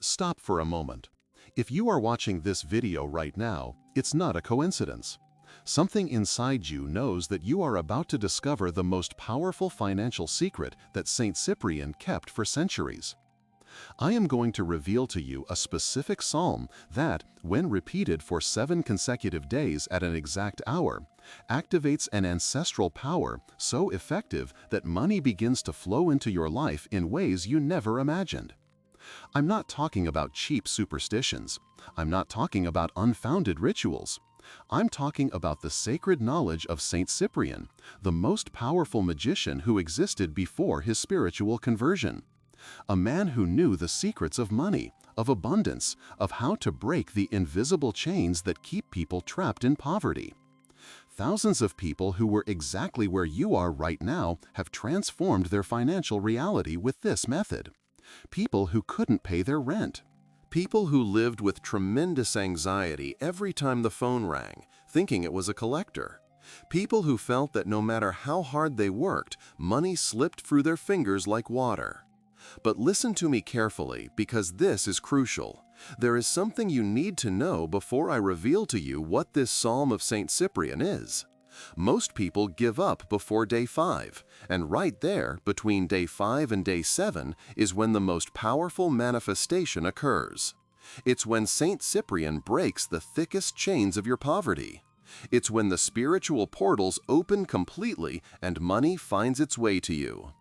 Stop for a moment. If you are watching this video right now, it's not a coincidence. Something inside you knows that you are about to discover the most powerful financial secret that Saint Cyprian kept for centuries. I am going to reveal to you a specific psalm that, when repeated for 7 consecutive days at an exact hour, activates an ancestral power so effective that money begins to flow into your life in ways you never imagined. I'm not talking about cheap superstitions. I'm not talking about unfounded rituals. I'm talking about the sacred knowledge of Saint Cyprian, the most powerful magician who existed before his spiritual conversion. A man who knew the secrets of money, of abundance, of how to break the invisible chains that keep people trapped in poverty. Thousands of people who were exactly where you are right now have transformed their financial reality with this method. People who couldn't pay their rent. People who lived with tremendous anxiety every time the phone rang, thinking it was a collector. People who felt that no matter how hard they worked, money slipped through their fingers like water. But listen to me carefully, because this is crucial. There is something you need to know before I reveal to you what this Psalm of Saint Cyprian is. Most people give up before day 5, and right there, between day 5 and day 7, is when the most powerful manifestation occurs. It's when Saint Cyprian breaks the thickest chains of your poverty. It's when the spiritual portals open completely and money finds its way to you.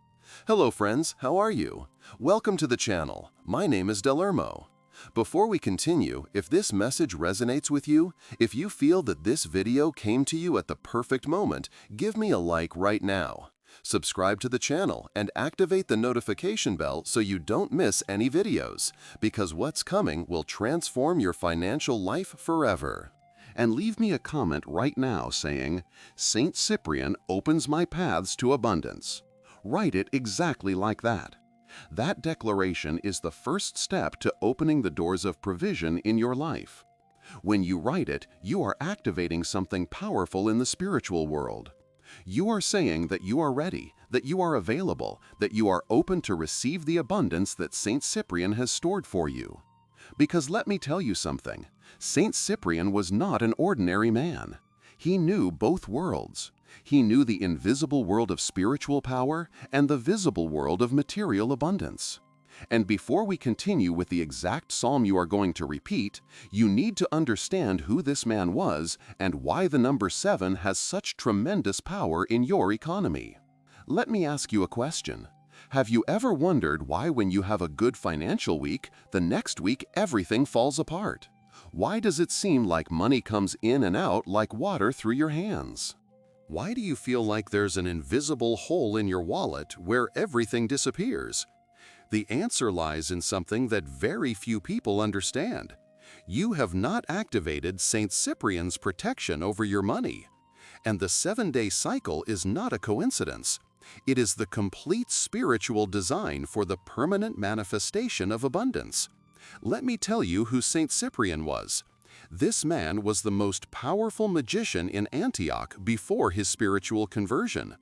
Hello friends, how are you? Welcome to the channel. My name is Delermo. Before we continue, if this message resonates with you, if you feel that this video came to you at the perfect moment, give me a like right now. Subscribe to the channel and activate the notification bell so you don't miss any videos, because what's coming will transform your financial life forever. And leave me a comment right now saying, "Saint Cyprian opens my paths to abundance." Write it exactly like that. That declaration is the first step to opening the doors of provision in your life. When you write it, you are activating something powerful in the spiritual world. You are saying that you are ready, that you are available, that you are open to receive the abundance that Saint Cyprian has stored for you. Because let me tell you something, Saint Cyprian was not an ordinary man. He knew both worlds. He knew the invisible world of spiritual power and the visible world of material abundance. And before we continue with the exact psalm you are going to repeat, you need to understand who this man was and why the number 7 has such tremendous power in your economy. Let me ask you a question. Have you ever wondered why when you have a good financial week, the next week everything falls apart? Why does it seem like money comes in and out like water through your hands? Why do you feel like there's an invisible hole in your wallet where everything disappears? The answer lies in something that very few people understand. You have not activated Saint Cyprian's protection over your money. And the 7-day cycle is not a coincidence. It is the complete spiritual design for the permanent manifestation of abundance. Let me tell you who Saint Cyprian was. This man was the most powerful magician in Antioch before his spiritual conversion.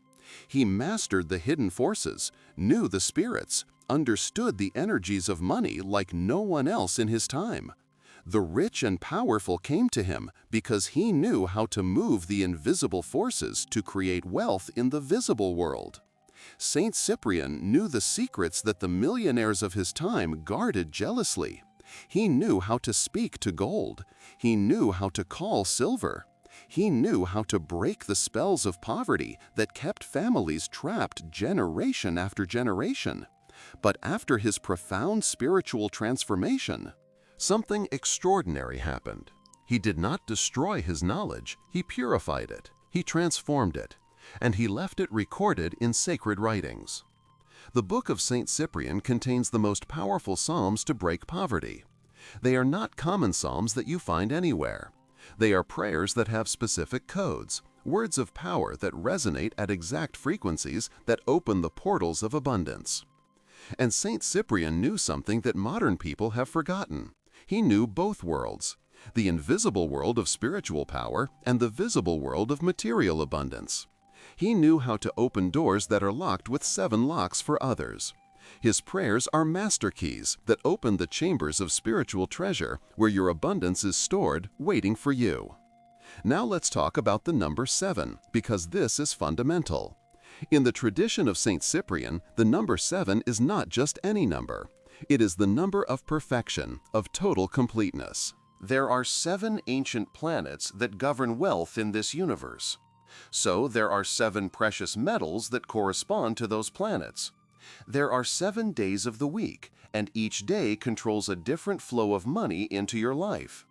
He mastered the hidden forces, knew the spirits, understood the energies of money like no one else in his time. The rich and powerful came to him because he knew how to move the invisible forces to create wealth in the visible world. Saint Cyprian knew the secrets that the millionaires of his time guarded jealously. He knew how to speak to gold. He knew how to call silver. He knew how to break the spells of poverty that kept families trapped generation after generation. But after his profound spiritual transformation, something extraordinary happened. He did not destroy his knowledge, he purified it, he transformed it, and he left it recorded in sacred writings. The book of Saint Cyprian contains the most powerful psalms to break poverty. They are not common psalms that you find anywhere. They are prayers that have specific codes, words of power that resonate at exact frequencies that open the portals of abundance. And Saint Cyprian knew something that modern people have forgotten. He knew both worlds, the invisible world of spiritual power and the visible world of material abundance. He knew how to open doors that are locked with 7 locks for others. His prayers are master keys that open the chambers of spiritual treasure where your abundance is stored, waiting for you. Now let's talk about the number 7, because this is fundamental. In the tradition of Saint Cyprian, the number 7 is not just any number. It is the number of perfection, of total completeness. There are 7 ancient planets that govern wealth in this universe. So there are 7 precious metals that correspond to those planets. There are 7 days of the week, and each day controls a different flow of money into your life.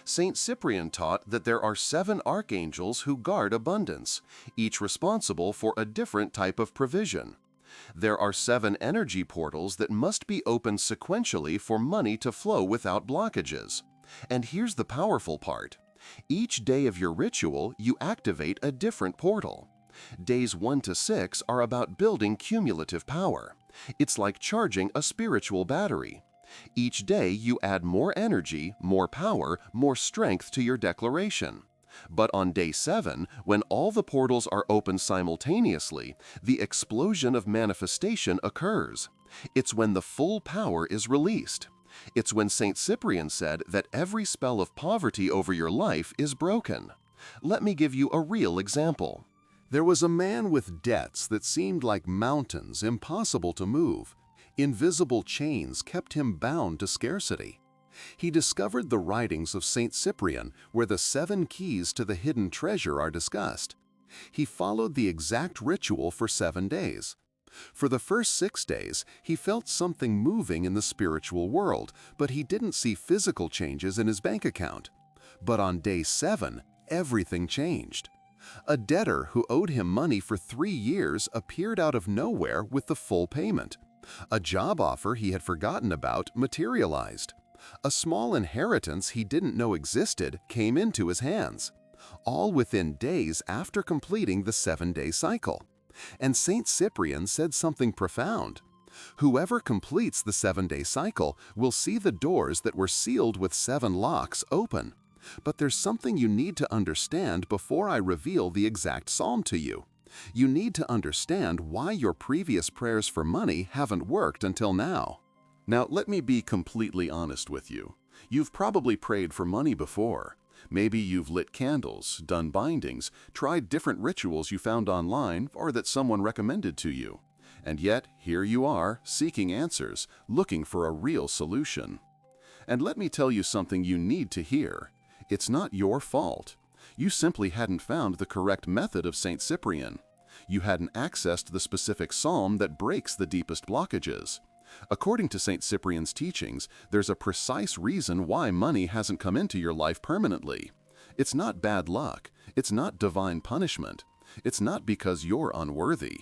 Saint Cyprian taught that there are 7 archangels who guard abundance, each responsible for a different type of provision. There are 7 energy portals that must be opened sequentially for money to flow without blockages. And here's the powerful part. Each day of your ritual, you activate a different portal. Days 1 to 6 are about building cumulative power. It's like charging a spiritual battery. Each day you add more energy, more power, more strength to your declaration. But on day 7, when all the portals are open simultaneously, the explosion of manifestation occurs. It's when the full power is released. It's when Saint Cyprian said that every spell of poverty over your life is broken. Let me give you a real example. There was a man with debts that seemed like mountains, impossible to move. Invisible chains kept him bound to scarcity. He discovered the writings of Saint Cyprian, where the 7 keys to the hidden treasure are discussed. He followed the exact ritual for 7 days. For the first 6 days, he felt something moving in the spiritual world, but he didn't see physical changes in his bank account. But on day 7, everything changed. A debtor who owed him money for 3 years appeared out of nowhere with the full payment. A job offer he had forgotten about materialized. A small inheritance he didn't know existed came into his hands, all within days after completing the 7-day cycle. And Saint Cyprian said something profound. Whoever completes the 7-day cycle will see the doors that were sealed with 7 locks open. But there's something you need to understand before I reveal the exact psalm to you. You need to understand why your previous prayers for money haven't worked until now. Now, let me be completely honest with you. You've probably prayed for money before. Maybe you've lit candles, done bindings, tried different rituals you found online or that someone recommended to you. And yet, here you are, seeking answers, looking for a real solution. And let me tell you something you need to hear. It's not your fault. You simply hadn't found the correct method of Saint Cyprian. You hadn't accessed the specific psalm that breaks the deepest blockages. According to Saint Cyprian's teachings, there's a precise reason why money hasn't come into your life permanently. It's not bad luck. It's not divine punishment. It's not because you're unworthy.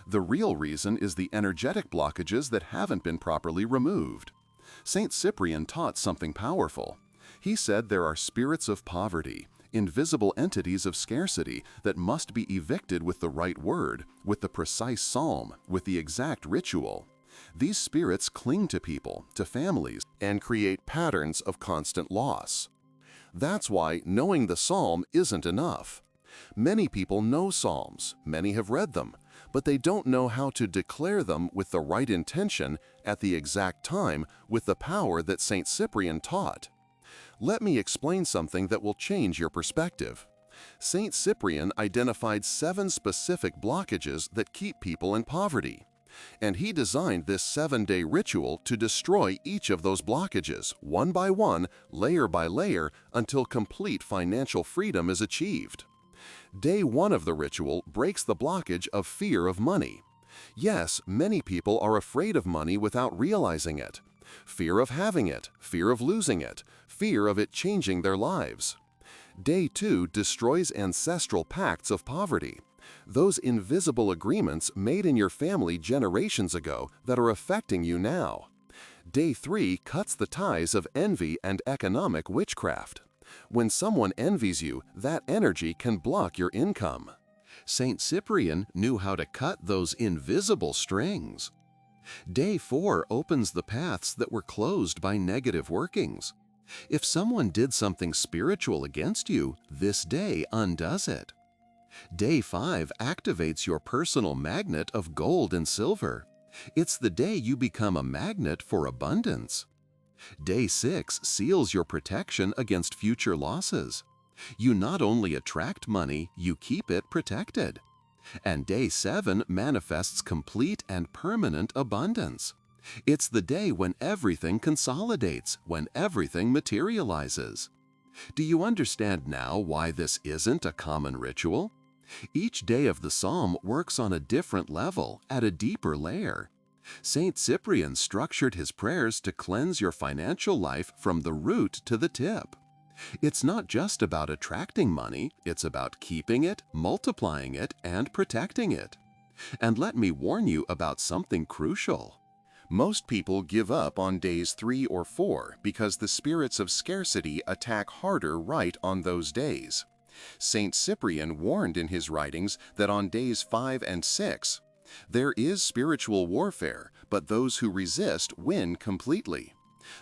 The real reason is the energetic blockages that haven't been properly removed. Saint Cyprian taught something powerful. He said there are spirits of poverty, invisible entities of scarcity that must be evicted with the right word, with the precise psalm, with the exact ritual. These spirits cling to people, to families, and create patterns of constant loss. That's why knowing the psalm isn't enough. Many people know psalms, many have read them, but they don't know how to declare them with the right intention at the exact time with the power that Saint Cyprian taught. Let me explain something that will change your perspective. Saint Cyprian identified 7 specific blockages that keep people in poverty. And he designed this 7-day ritual to destroy each of those blockages, one by one, layer by layer, until complete financial freedom is achieved. Day 1 of the ritual breaks the blockage of fear of money. Yes, many people are afraid of money without realizing it. Fear of having it, fear of losing it, fear of it changing their lives. Day 2 destroys ancestral pacts of poverty. Those invisible agreements made in your family generations ago that are affecting you now. Day 3 cuts the ties of envy and economic witchcraft. When someone envies you, that energy can block your income. Saint Cyprian knew how to cut those invisible strings. Day 4 opens the paths that were closed by negative workings. If someone did something spiritual against you, this day undoes it. Day 5 activates your personal magnet of gold and silver. It's the day you become a magnet for abundance. Day 6 seals your protection against future losses. You not only attract money, you keep it protected. And Day 7 manifests complete and permanent abundance. It's the day when everything consolidates, when everything materializes. Do you understand now why this isn't a common ritual? Each day of the psalm works on a different level, at a deeper layer. Saint Cyprian structured his prayers to cleanse your financial life from the root to the tip. It's not just about attracting money, it's about keeping it, multiplying it, and protecting it. And let me warn you about something crucial. Most people give up on days 3 or 4 because the spirits of scarcity attack harder right on those days. Saint Cyprian warned in his writings that on days 5 and 6, there is spiritual warfare, but those who resist win completely.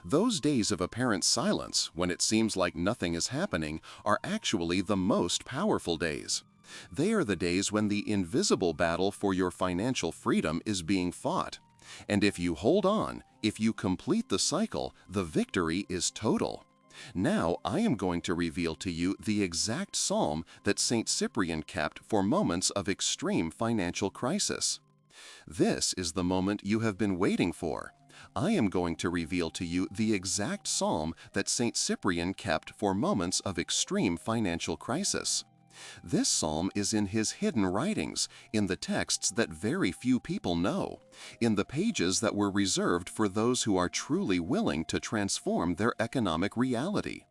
Those days of apparent silence, when it seems like nothing is happening, are actually the most powerful days. They are the days when the invisible battle for your financial freedom is being fought. And if you hold on, if you complete the cycle, the victory is total. Now I am going to reveal to you the exact psalm that Saint Cyprian kept for moments of extreme financial crisis. This is the moment you have been waiting for. I am going to reveal to you the exact psalm that Saint Cyprian kept for moments of extreme financial crisis. This psalm is in his hidden writings, in the texts that very few people know, in the pages that were reserved for those who are truly willing to transform their economic reality.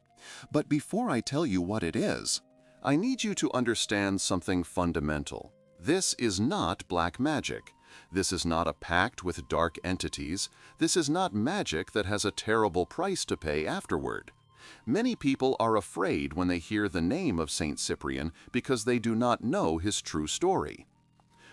But before I tell you what it is, I need you to understand something fundamental. This is not black magic. This is not a pact with dark entities. This is not magic that has a terrible price to pay afterward. Many people are afraid when they hear the name of Saint Cyprian because they do not know his true story.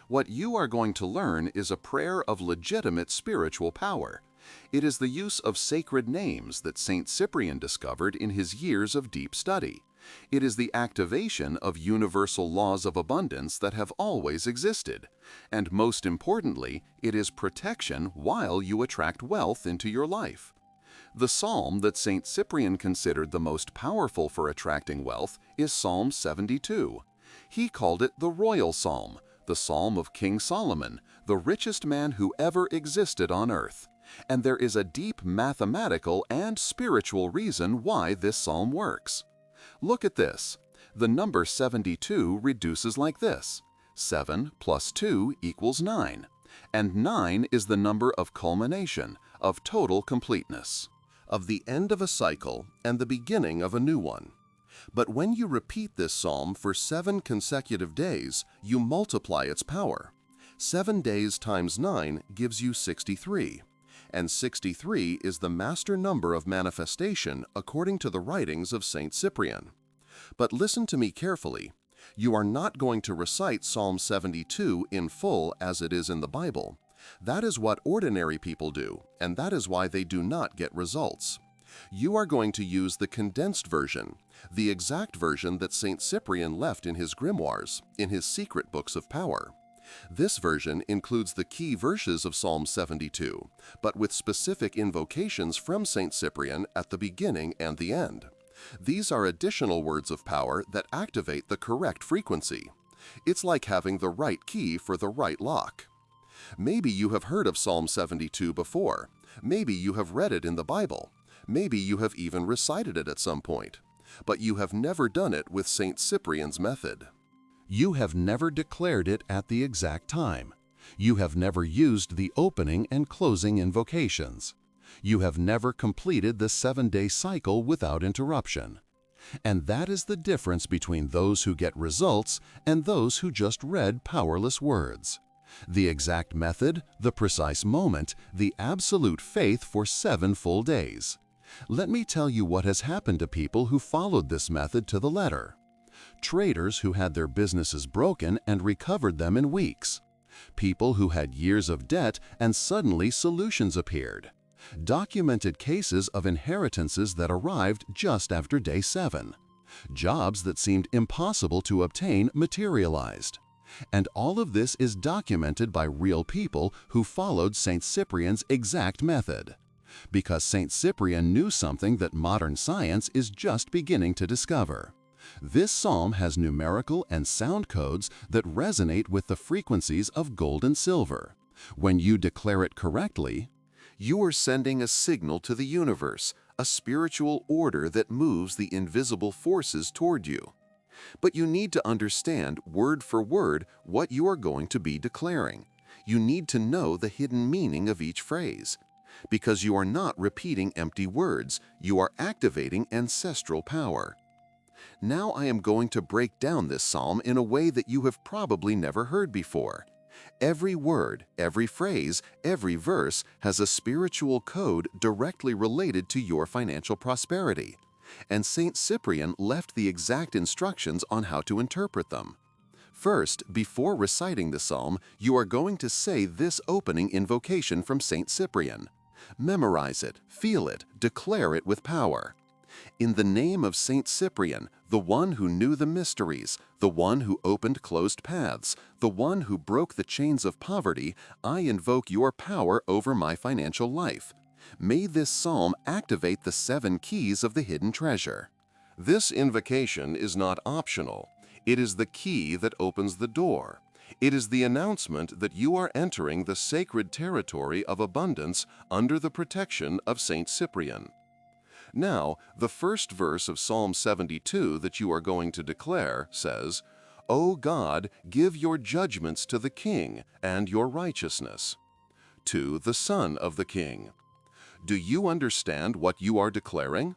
What you are going to learn is a prayer of legitimate spiritual power. It is the use of sacred names that Saint Cyprian discovered in his years of deep study. It is the activation of universal laws of abundance that have always existed. And most importantly, it is protection while you attract wealth into your life. The psalm that Saint Cyprian considered the most powerful for attracting wealth is Psalm 72. He called it the royal psalm, the psalm of King Solomon, the richest man who ever existed on earth. And there is a deep mathematical and spiritual reason why this psalm works. Look at this. The number 72 reduces like this. 7 plus 2 equals 9. And 9 is the number of culmination, of total completeness, of the end of a cycle and the beginning of a new one. But when you repeat this psalm for 7 consecutive days, you multiply its power. 7 days times 9 gives you 63. And 63 is the master number of manifestation according to the writings of Saint Cyprian. But listen to me carefully. You are not going to recite Psalm 72 in full as it is in the Bible. That is what ordinary people do, and that is why they do not get results. You are going to use the condensed version, the exact version that Saint Cyprian left in his grimoires, in his secret books of power. This version includes the key verses of Psalm 72, but with specific invocations from Saint Cyprian at the beginning and the end. These are additional words of power that activate the correct frequency. It's like having the right key for the right lock. Maybe you have heard of Psalm 72 before. Maybe you have read it in the Bible. Maybe you have even recited it at some point. But you have never done it with Saint Cyprian's method. You have never declared it at the exact time. You have never used the opening and closing invocations. You have never completed the 7-day cycle without interruption. And that is the difference between those who get results and those who just read powerless words. The exact method, the precise moment, the absolute faith for 7 full days. Let me tell you what has happened to people who followed this method to the letter. Traders who had their businesses broken and recovered them in weeks. People who had years of debt and suddenly solutions appeared. Documented cases of inheritances that arrived just after day 7. Jobs that seemed impossible to obtain materialized. And all of this is documented by real people who followed Saint Cyprian's exact method. Because Saint Cyprian knew something that modern science is just beginning to discover. This psalm has numerical and sound codes that resonate with the frequencies of gold and silver. When you declare it correctly, you are sending a signal to the universe, a spiritual order that moves the invisible forces toward you. But you need to understand word for word what you are going to be declaring. You need to know the hidden meaning of each phrase. Because you are not repeating empty words, you are activating ancestral power. Now I am going to break down this psalm in a way that you have probably never heard before. Every word, every phrase, every verse has a spiritual code directly related to your financial prosperity. And Saint Cyprian left the exact instructions on how to interpret them. First, before reciting the psalm, you are going to say this opening invocation from Saint Cyprian. Memorize it, feel it, declare it with power. In the name of Saint Cyprian, the one who knew the mysteries, the one who opened closed paths, the one who broke the chains of poverty, I invoke your power over my financial life. May this psalm activate the 7 keys of the hidden treasure. This invocation is not optional. It is the key that opens the door. It is the announcement that you are entering the sacred territory of abundance under the protection of Saint Cyprian. Now, the first verse of Psalm 72 that you are going to declare says, "O God, give your judgments to the king and your righteousness to the son of the king." Do you understand what you are declaring?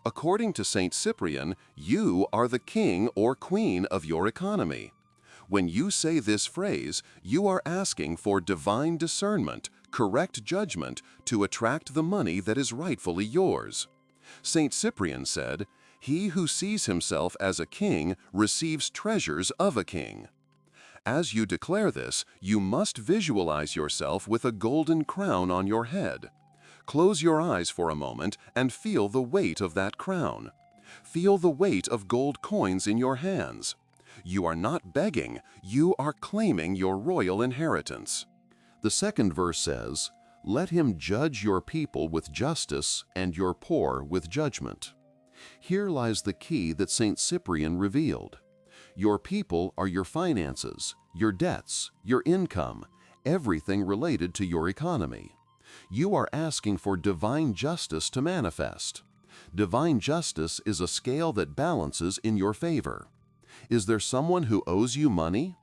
According to Saint Cyprian, you are the king or queen of your economy. When you say this phrase, you are asking for divine discernment, correct judgment to attract the money that is rightfully yours. Saint Cyprian said, "He who sees himself as a king receives treasures of a king." As you declare this, you must visualize yourself with a golden crown on your head. Close your eyes for a moment and feel the weight of that crown. Feel the weight of gold coins in your hands. You are not begging, you are claiming your royal inheritance. The second verse says, "Let him judge your people with justice and your poor with judgment." Here lies the key that Saint Cyprian revealed. Your people are your finances, your debts, your income, everything related to your economy. You are asking for divine justice to manifest. Divine justice is a scale that balances in your favor. Is there someone who owes you money?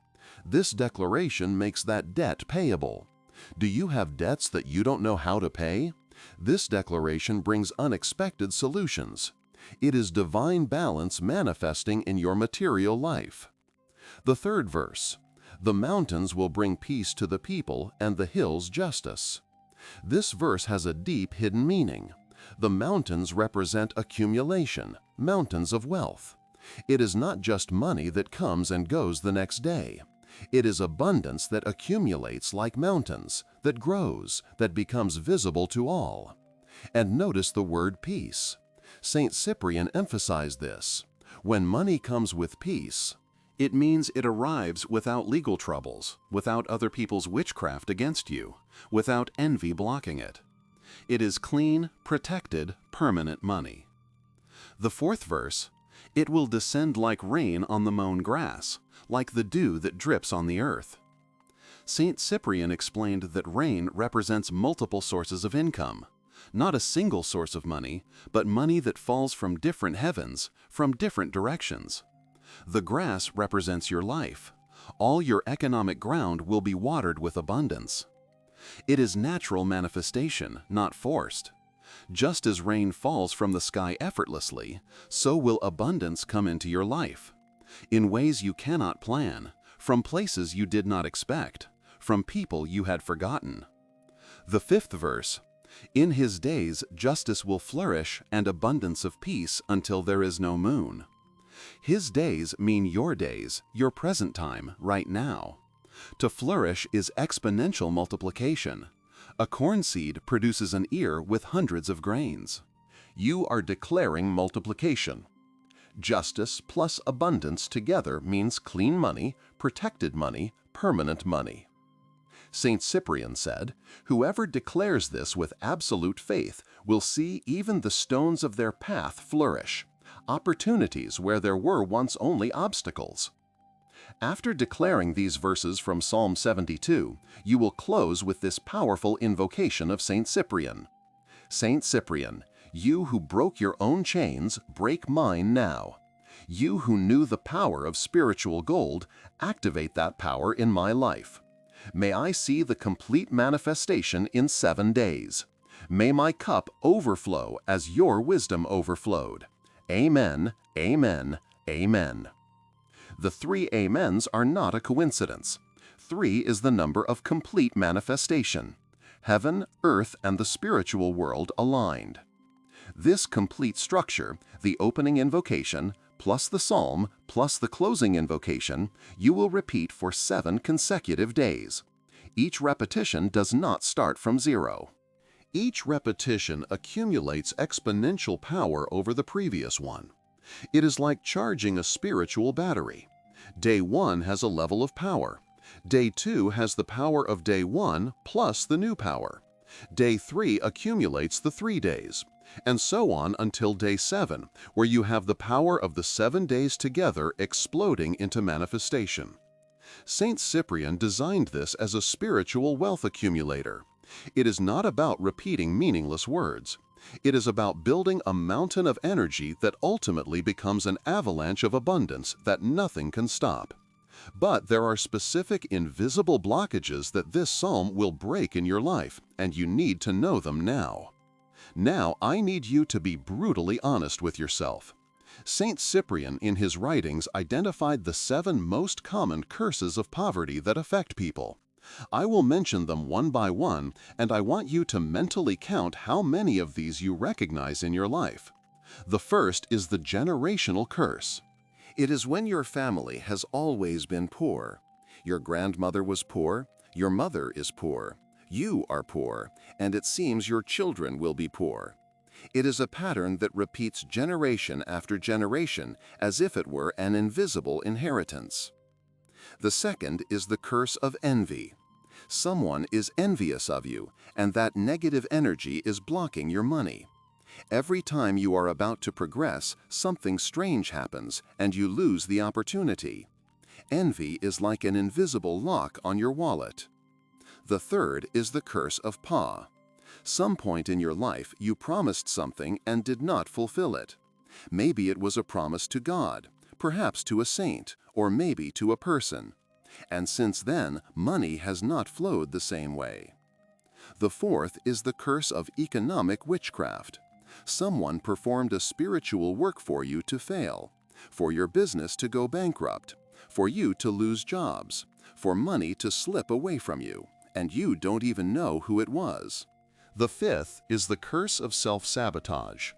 This declaration makes that debt payable. Do you have debts that you don't know how to pay? This declaration brings unexpected solutions. It is divine balance manifesting in your material life. The third verse, "The mountains will bring peace to the people and the hills justice." This verse has a deep hidden meaning. The mountains represent accumulation, mountains of wealth. It is not just money that comes and goes the next day. It is abundance that accumulates like mountains, that grows, that becomes visible to all. And notice the word peace. Saint Cyprian emphasized this. When money comes with peace, it means it arrives without legal troubles, without other people's witchcraft against you, without envy blocking it. It is clean, protected, permanent money. The fourth verse, "It will descend like rain on the mown grass, like the dew that drips on the earth." Saint Cyprian explained that rain represents multiple sources of income, not a single source of money, but money that falls from different heavens, from different directions. The grass represents your life. All your economic ground will be watered with abundance. It is natural manifestation, not forced. Just as rain falls from the sky effortlessly, so will abundance come into your life. In ways you cannot plan, from places you did not expect, from people you had forgotten. The fifth verse, "In his days justice will flourish and abundance of peace until there is no moon." His days mean your days, your present time, right now. To flourish is exponential multiplication. A corn seed produces an ear with hundreds of grains. You are declaring multiplication. Justice plus abundance together means clean money, protected money, permanent money. Saint Cyprian said, "Whoever declares this with absolute faith will see even the stones of their path flourish, opportunities where there were once only obstacles." After declaring these verses from Psalm 72, you will close with this powerful invocation of Saint Cyprian. Saint Cyprian, you who broke your own chains, break mine now. You who knew the power of spiritual gold, activate that power in my life. May I see the complete manifestation in 7 days. May my cup overflow as your wisdom overflowed. Amen, amen, amen. The 3 amens are not a coincidence. 3 is the number of complete manifestation. Heaven, earth, and the spiritual world aligned. This complete structure, the opening invocation, plus the psalm, plus the closing invocation, you will repeat for 7 consecutive days. Each repetition does not start from 0. Each repetition accumulates exponential power over the previous one. It is like charging a spiritual battery. Day 1 has a level of power. Day 2 has the power of day 1 plus the new power. Day 3 accumulates the 3 days, and so on until day 7, where you have the power of the 7 days together exploding into manifestation. Saint Cyprian designed this as a spiritual wealth accumulator. It is not about repeating meaningless words. It is about building a mountain of energy that ultimately becomes an avalanche of abundance that nothing can stop. But there are specific invisible blockages that this psalm will break in your life, and you need to know them now. Now I need you to be brutally honest with yourself. Saint Cyprian in his writings identified the 7 most common curses of poverty that affect people. I will mention them one by one, and I want you to mentally count how many of these you recognize in your life. The first is the generational curse. It is when your family has always been poor. Your grandmother was poor, your mother is poor, you are poor, and it seems your children will be poor. It is a pattern that repeats generation after generation as if it were an invisible inheritance. The second is the curse of envy. Someone is envious of you, and that negative energy is blocking your money. Every time you are about to progress, something strange happens, and you lose the opportunity. Envy is like an invisible lock on your wallet. The third is the curse of Pa. Some point in your life you promised something and did not fulfill it. Maybe it was a promise to God, perhaps to a saint, or maybe to a person. And since then, money has not flowed the same way. The fourth is the curse of economic witchcraft. Someone performed a spiritual work for you to fail, for your business to go bankrupt, for you to lose jobs, for money to slip away from you, and you don't even know who it was. The fifth is the curse of self-sabotage.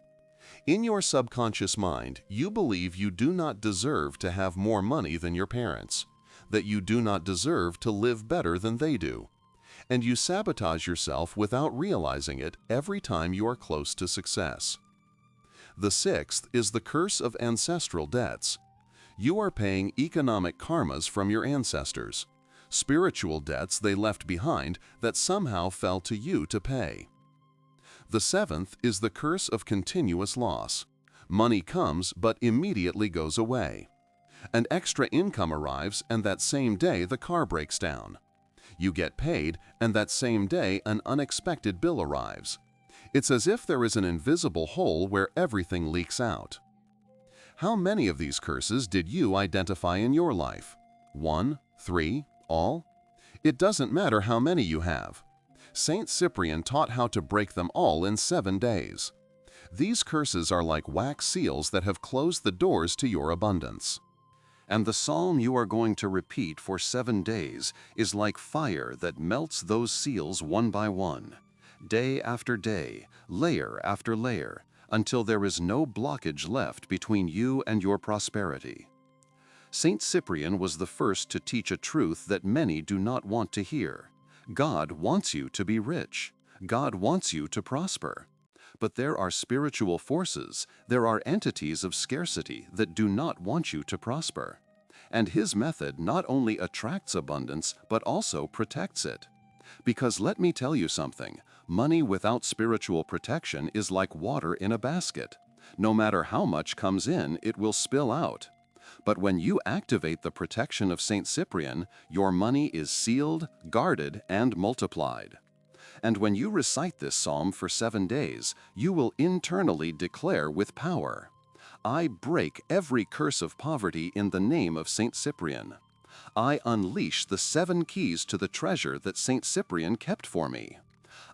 In your subconscious mind, you believe you do not deserve to have more money than your parents, that you do not deserve to live better than they do, and you sabotage yourself without realizing it every time you are close to success. The sixth is the curse of ancestral debts. You are paying economic karmas from your ancestors, spiritual debts they left behind that somehow fell to you to pay. The seventh is the curse of continuous loss. Money comes but immediately goes away. An extra income arrives and that same day the car breaks down. You get paid and that same day an unexpected bill arrives. It's as if there is an invisible hole where everything leaks out. How many of these curses did you identify in your life? 1, 3, all? It doesn't matter how many you have. Saint Cyprian taught how to break them all in 7 days. These curses are like wax seals that have closed the doors to your abundance. And the psalm you are going to repeat for 7 days is like fire that melts those seals one by one, day after day, layer after layer, until there is no blockage left between you and your prosperity. Saint Cyprian was the first to teach a truth that many do not want to hear. God wants you to be rich. God wants you to prosper. But there are spiritual forces, there are entities of scarcity that do not want you to prosper. And his method not only attracts abundance, but also protects it. Because let me tell you something, money without spiritual protection is like water in a basket. No matter how much comes in, it will spill out. But when you activate the protection of Saint Cyprian, your money is sealed, guarded, and multiplied. And when you recite this psalm for 7 days, you will internally declare with power, I break every curse of poverty in the name of Saint Cyprian. I unleash the 7 keys to the treasure that Saint Cyprian kept for me.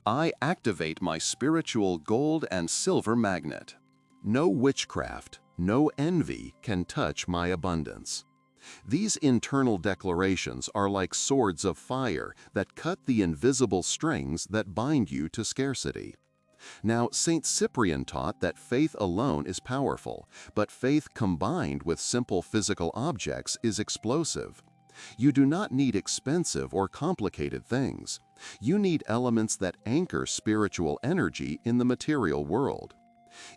I activate my spiritual gold and silver magnet. No witchcraft, no envy can touch my abundance. These internal declarations are like swords of fire that cut the invisible strings that bind you to scarcity. Now, Saint Cyprian taught that faith alone is powerful, but faith combined with simple physical objects is explosive. You do not need expensive or complicated things. You need elements that anchor spiritual energy in the material world.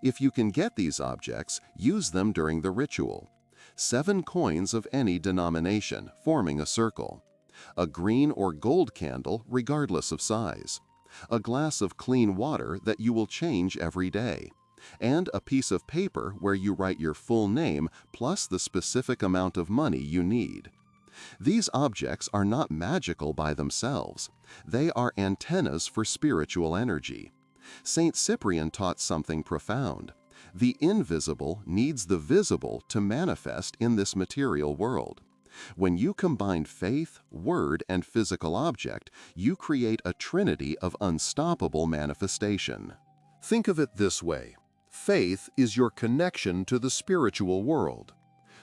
If you can get these objects, use them during the ritual. 7 coins of any denomination, forming a circle. A green or gold candle, regardless of size. A glass of clean water that you will change every day. And a piece of paper where you write your full name plus the specific amount of money you need. These objects are not magical by themselves. They are antennas for spiritual energy. Saint Cyprian taught something profound. The invisible needs the visible to manifest in this material world. When you combine faith, word, and physical object, you create a trinity of unstoppable manifestation. Think of it this way. Faith is your connection to the spiritual world.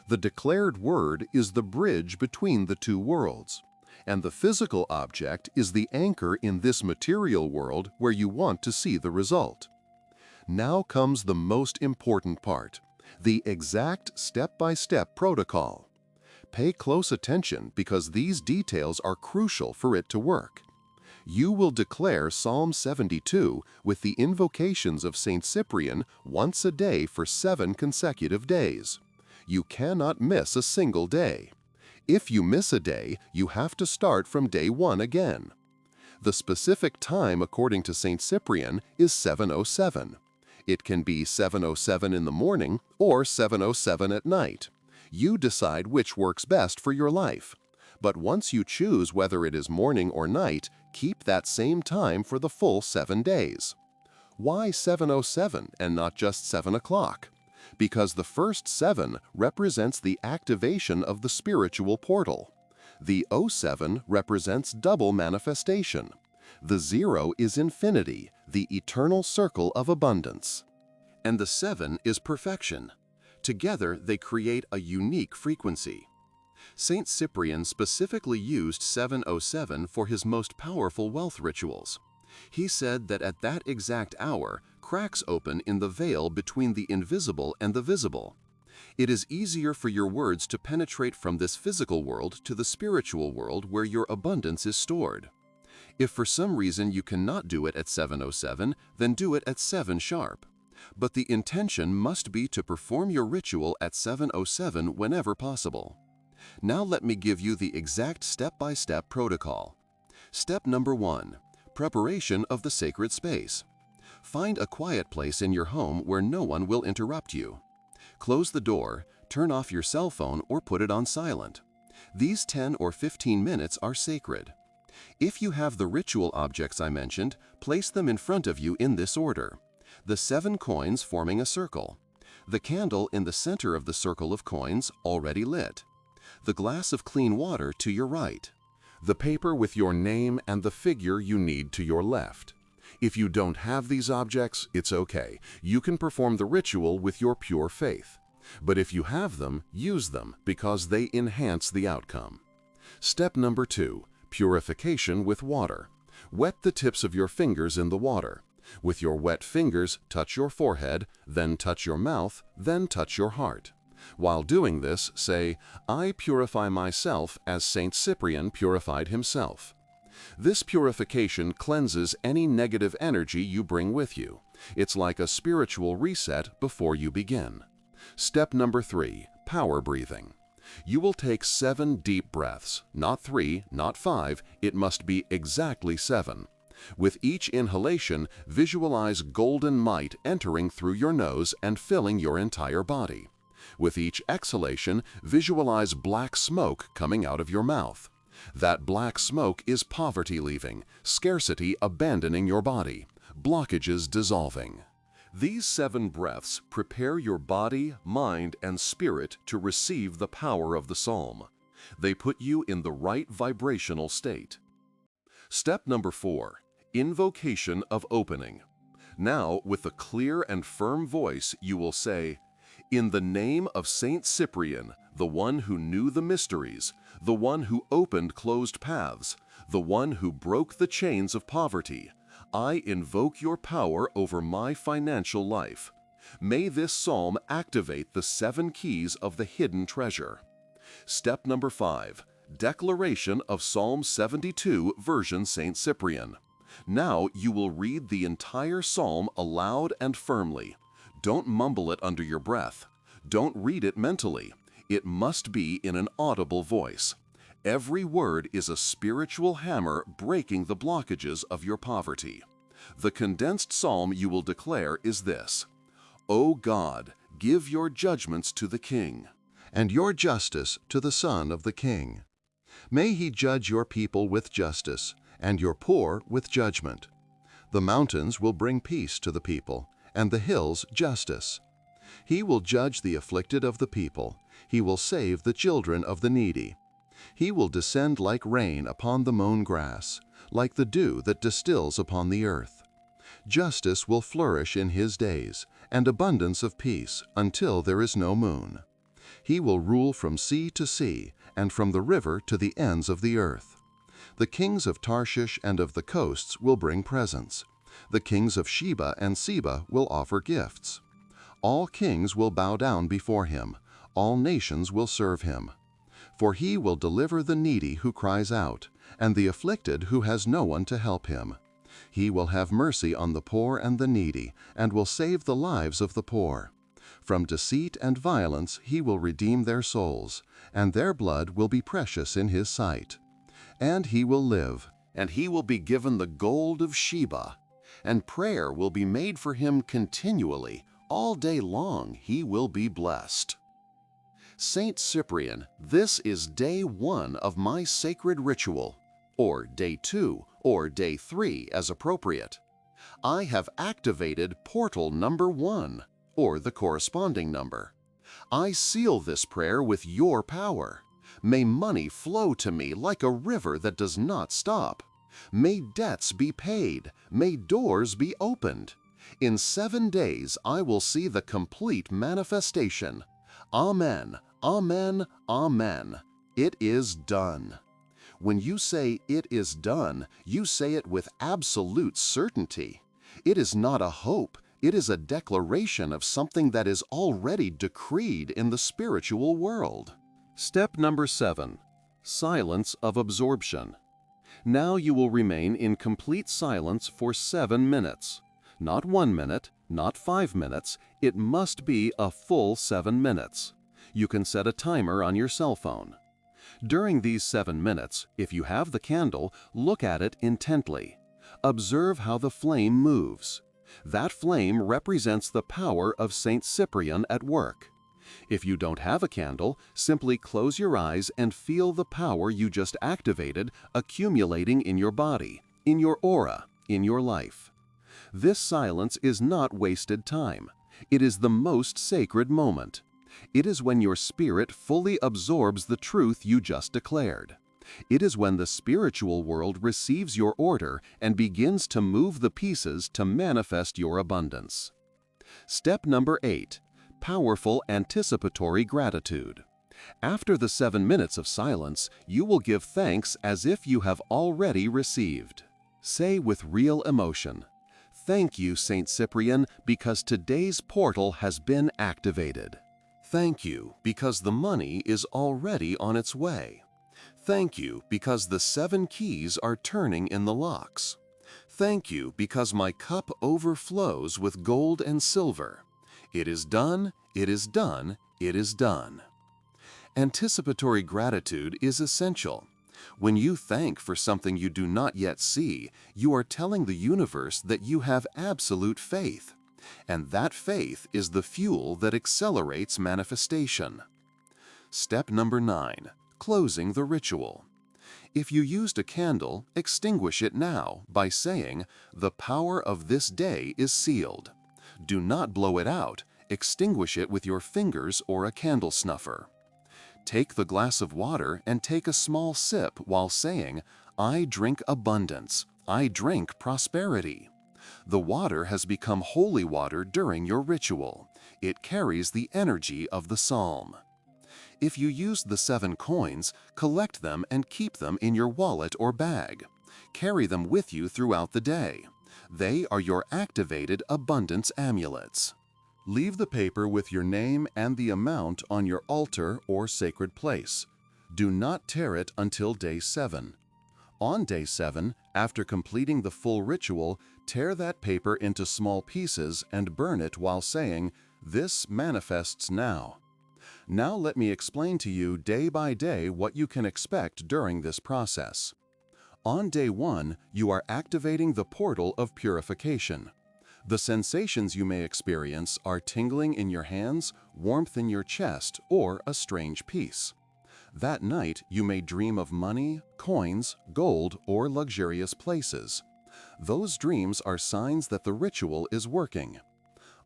The declared word is the bridge between the two worlds. And the physical object is the anchor in this material world where you want to see the result. Now comes the most important part, the exact step-by-step protocol. Pay close attention because these details are crucial for it to work. You will declare Psalm 72 with the invocations of Saint Cyprian once a day for 7 consecutive days. You cannot miss a single day. If you miss a day, you have to start from day 1 again. The specific time according to Saint Cyprian is 7:07. It can be 7:07 in the morning or 7:07 at night. You decide which works best for your life. But once you choose whether it is morning or night, keep that same time for the full 7 days. Why 7:07 and not just 7 o'clock? Because the first 7 represents the activation of the spiritual portal. The 07 represents double manifestation. The 0 is infinity, the eternal circle of abundance. And the 7 is perfection. Together, they create a unique frequency. Saint Cyprian specifically used 7:07 for his most powerful wealth rituals. He said that at that exact hour, cracks open in the veil between the invisible and the visible. It is easier for your words to penetrate from this physical world to the spiritual world where your abundance is stored. If for some reason you cannot do it at 7:07, then do it at 7 sharp. But the intention must be to perform your ritual at 7:07 whenever possible. Now let me give you the exact step-by-step protocol. Step number 1. Preparation of the sacred space. Find a quiet place in your home where no one will interrupt you. Close the door, turn off your cell phone or put it on silent. These 10 or 15 minutes are sacred. If you have the ritual objects I mentioned, place them in front of you in this order. The 7 coins forming a circle. The candle in the center of the circle of coins already lit. The glass of clean water to your right. The paper with your name and the figure you need to your left. If you don't have these objects, it's okay. You can perform the ritual with your pure faith. But if you have them, use them because they enhance the outcome. Step number 2. Purification with water. Wet the tips of your fingers in the water. With your wet fingers, touch your forehead, then touch your mouth, then touch your heart. While doing this, say, I purify myself as Saint Cyprian purified himself. This purification cleanses any negative energy you bring with you. It's like a spiritual reset before you begin. Step number 3, power breathing. You will take 7 deep breaths, not 3, not 5, it must be exactly 7. With each inhalation, visualize golden might entering through your nose and filling your entire body. With each exhalation, visualize black smoke coming out of your mouth. That black smoke is poverty leaving, scarcity abandoning your body, blockages dissolving. These 7 breaths prepare your body, mind, and spirit to receive the power of the psalm. They put you in the right vibrational state. Step number 4, invocation of opening. Now, with a clear and firm voice, you will say, "In the name of Saint Cyprian, the one who knew the mysteries, the one who opened closed paths, the one who broke the chains of poverty, I invoke your power over my financial life. May this psalm activate the 7 keys of the hidden treasure." Step number 5, declaration of Psalm 72, version Saint Cyprian. Now you will read the entire psalm aloud and firmly. Don't mumble it under your breath. Don't read it mentally. It must be in an audible voice. Every word is a spiritual hammer breaking the blockages of your poverty. The condensed psalm you will declare is this: "O God, give your judgments to the king, and your justice to the son of the king. May he judge your people with justice, and your poor with judgment. The mountains will bring peace to the people, and the hills justice. He will judge the afflicted of the people. He will save the children of the needy. He will descend like rain upon the mown grass, like the dew that distills upon the earth. Justice will flourish in his days, and abundance of peace, until there is no moon. He will rule from sea to sea, and from the river to the ends of the earth. The kings of Tarshish and of the coasts will bring presents. The kings of Sheba and Seba will offer gifts. All kings will bow down before him. All nations will serve him. For he will deliver the needy who cries out, and the afflicted who has no one to help him. He will have mercy on the poor and the needy, and will save the lives of the poor. From deceit and violence he will redeem their souls, and their blood will be precious in his sight. And he will live, and he will be given the gold of Sheba, and prayer will be made for him continually. All day long he will be blessed." Saint Cyprian, this is day 1 of my sacred ritual, or day 2, or day 3 as appropriate. I have activated portal number 1, or the corresponding number. I seal this prayer with your power. May money flow to me like a river that does not stop. May debts be paid. May doors be opened. In 7 days I will see the complete manifestation. Amen, amen, amen. It is done. When you say it is done, you say it with absolute certainty. It is not a hope, it is a declaration of something that is already decreed in the spiritual world. Step number 7, silence of absorption. Now you will remain in complete silence for 7 minutes. Not 1 minute, not 5 minutes, it must be a full 7 minutes. You can set a timer on your cell phone. During these 7 minutes, if you have the candle, look at it intently. Observe how the flame moves. That flame represents the power of Saint Cyprian at work. If you don't have a candle, simply close your eyes and feel the power you just activated accumulating in your body, in your aura, in your life. This silence is not wasted time. It is the most sacred moment. It is when your spirit fully absorbs the truth you just declared. It is when the spiritual world receives your order and begins to move the pieces to manifest your abundance. Step number 8, powerful anticipatory gratitude. After the 7 minutes of silence, you will give thanks as if you have already received. Say with real emotion, "Thank you, Saint Cyprian, because today's portal has been activated. Thank you, because the money is already on its way. Thank you, because the 7 keys are turning in the locks. thank you because my cup overflows with gold and silver. It is done, it is done, it is done. Anticipatory gratitude is essential. When you thank for something you do not yet see, you are telling the universe that you have absolute faith. And that faith is the fuel that accelerates manifestation. Step number 9. Closing the ritual. If you used a candle, extinguish it now by saying, "The power of this day is sealed." Do not blow it out. Extinguish it with your fingers or a candle snuffer. Take the glass of water and take a small sip while saying, "I drink abundance. I drink prosperity." The water has become holy water during your ritual. It carries the energy of the psalm. If you used the 7 coins, collect them and keep them in your wallet or bag. Carry them with you throughout the day. They are your activated abundance amulets. Leave the paper with your name and the amount on your altar or sacred place. Do not tear it until day 7. On day 7, after completing the full ritual, tear that paper into small pieces and burn it while saying, "This manifests now." Now let me explain to you day by day what you can expect during this process. On day 1, you are activating the portal of purification. The sensations you may experience are tingling in your hands, warmth in your chest, or a strange peace. That night, you may dream of money, coins, gold, or luxurious places. Those dreams are signs that the ritual is working.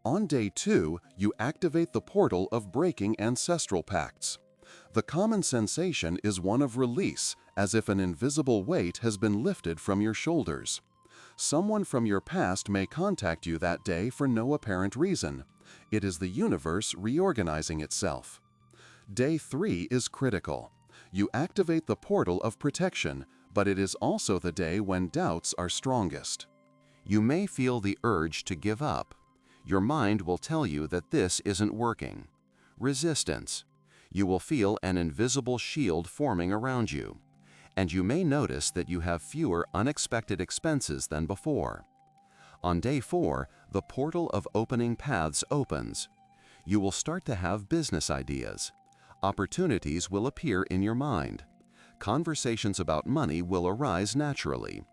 On day 2, you activate the portal of breaking ancestral pacts. The common sensation is one of release, as if an invisible weight has been lifted from your shoulders. Someone from your past may contact you that day for no apparent reason. It is the universe reorganizing itself. Day 3 is critical. You activate the portal of protection, but it is also the day when doubts are strongest. You may feel the urge to give up. Your mind will tell you that this isn't working. Resistance. You will feel an invisible shield forming around you. And you may notice that you have fewer unexpected expenses than before. On day 4, the portal of opening paths opens. You will start to have business ideas. Opportunities will appear in your mind. Conversations about money will arise naturally.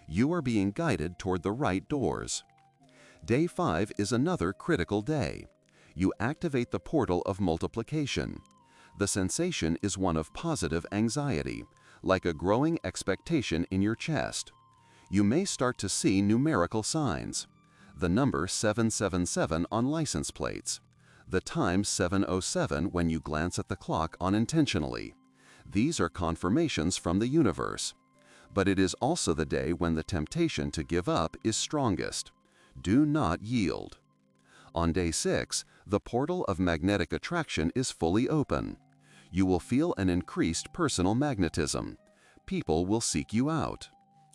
You are being guided toward the right doors. Day 5 is another critical day. You activate the portal of multiplication. The sensation is one of positive anxiety, like a growing expectation in your chest. You may start to see numerical signs. The number 777 on license plates. The time 7:07 when you glance at the clock unintentionally. These are confirmations from the universe. But it is also the day when the temptation to give up is strongest. Do not yield. On day 6, the portal of magnetic attraction is fully open. You will feel an increased personal magnetism. People will seek you out.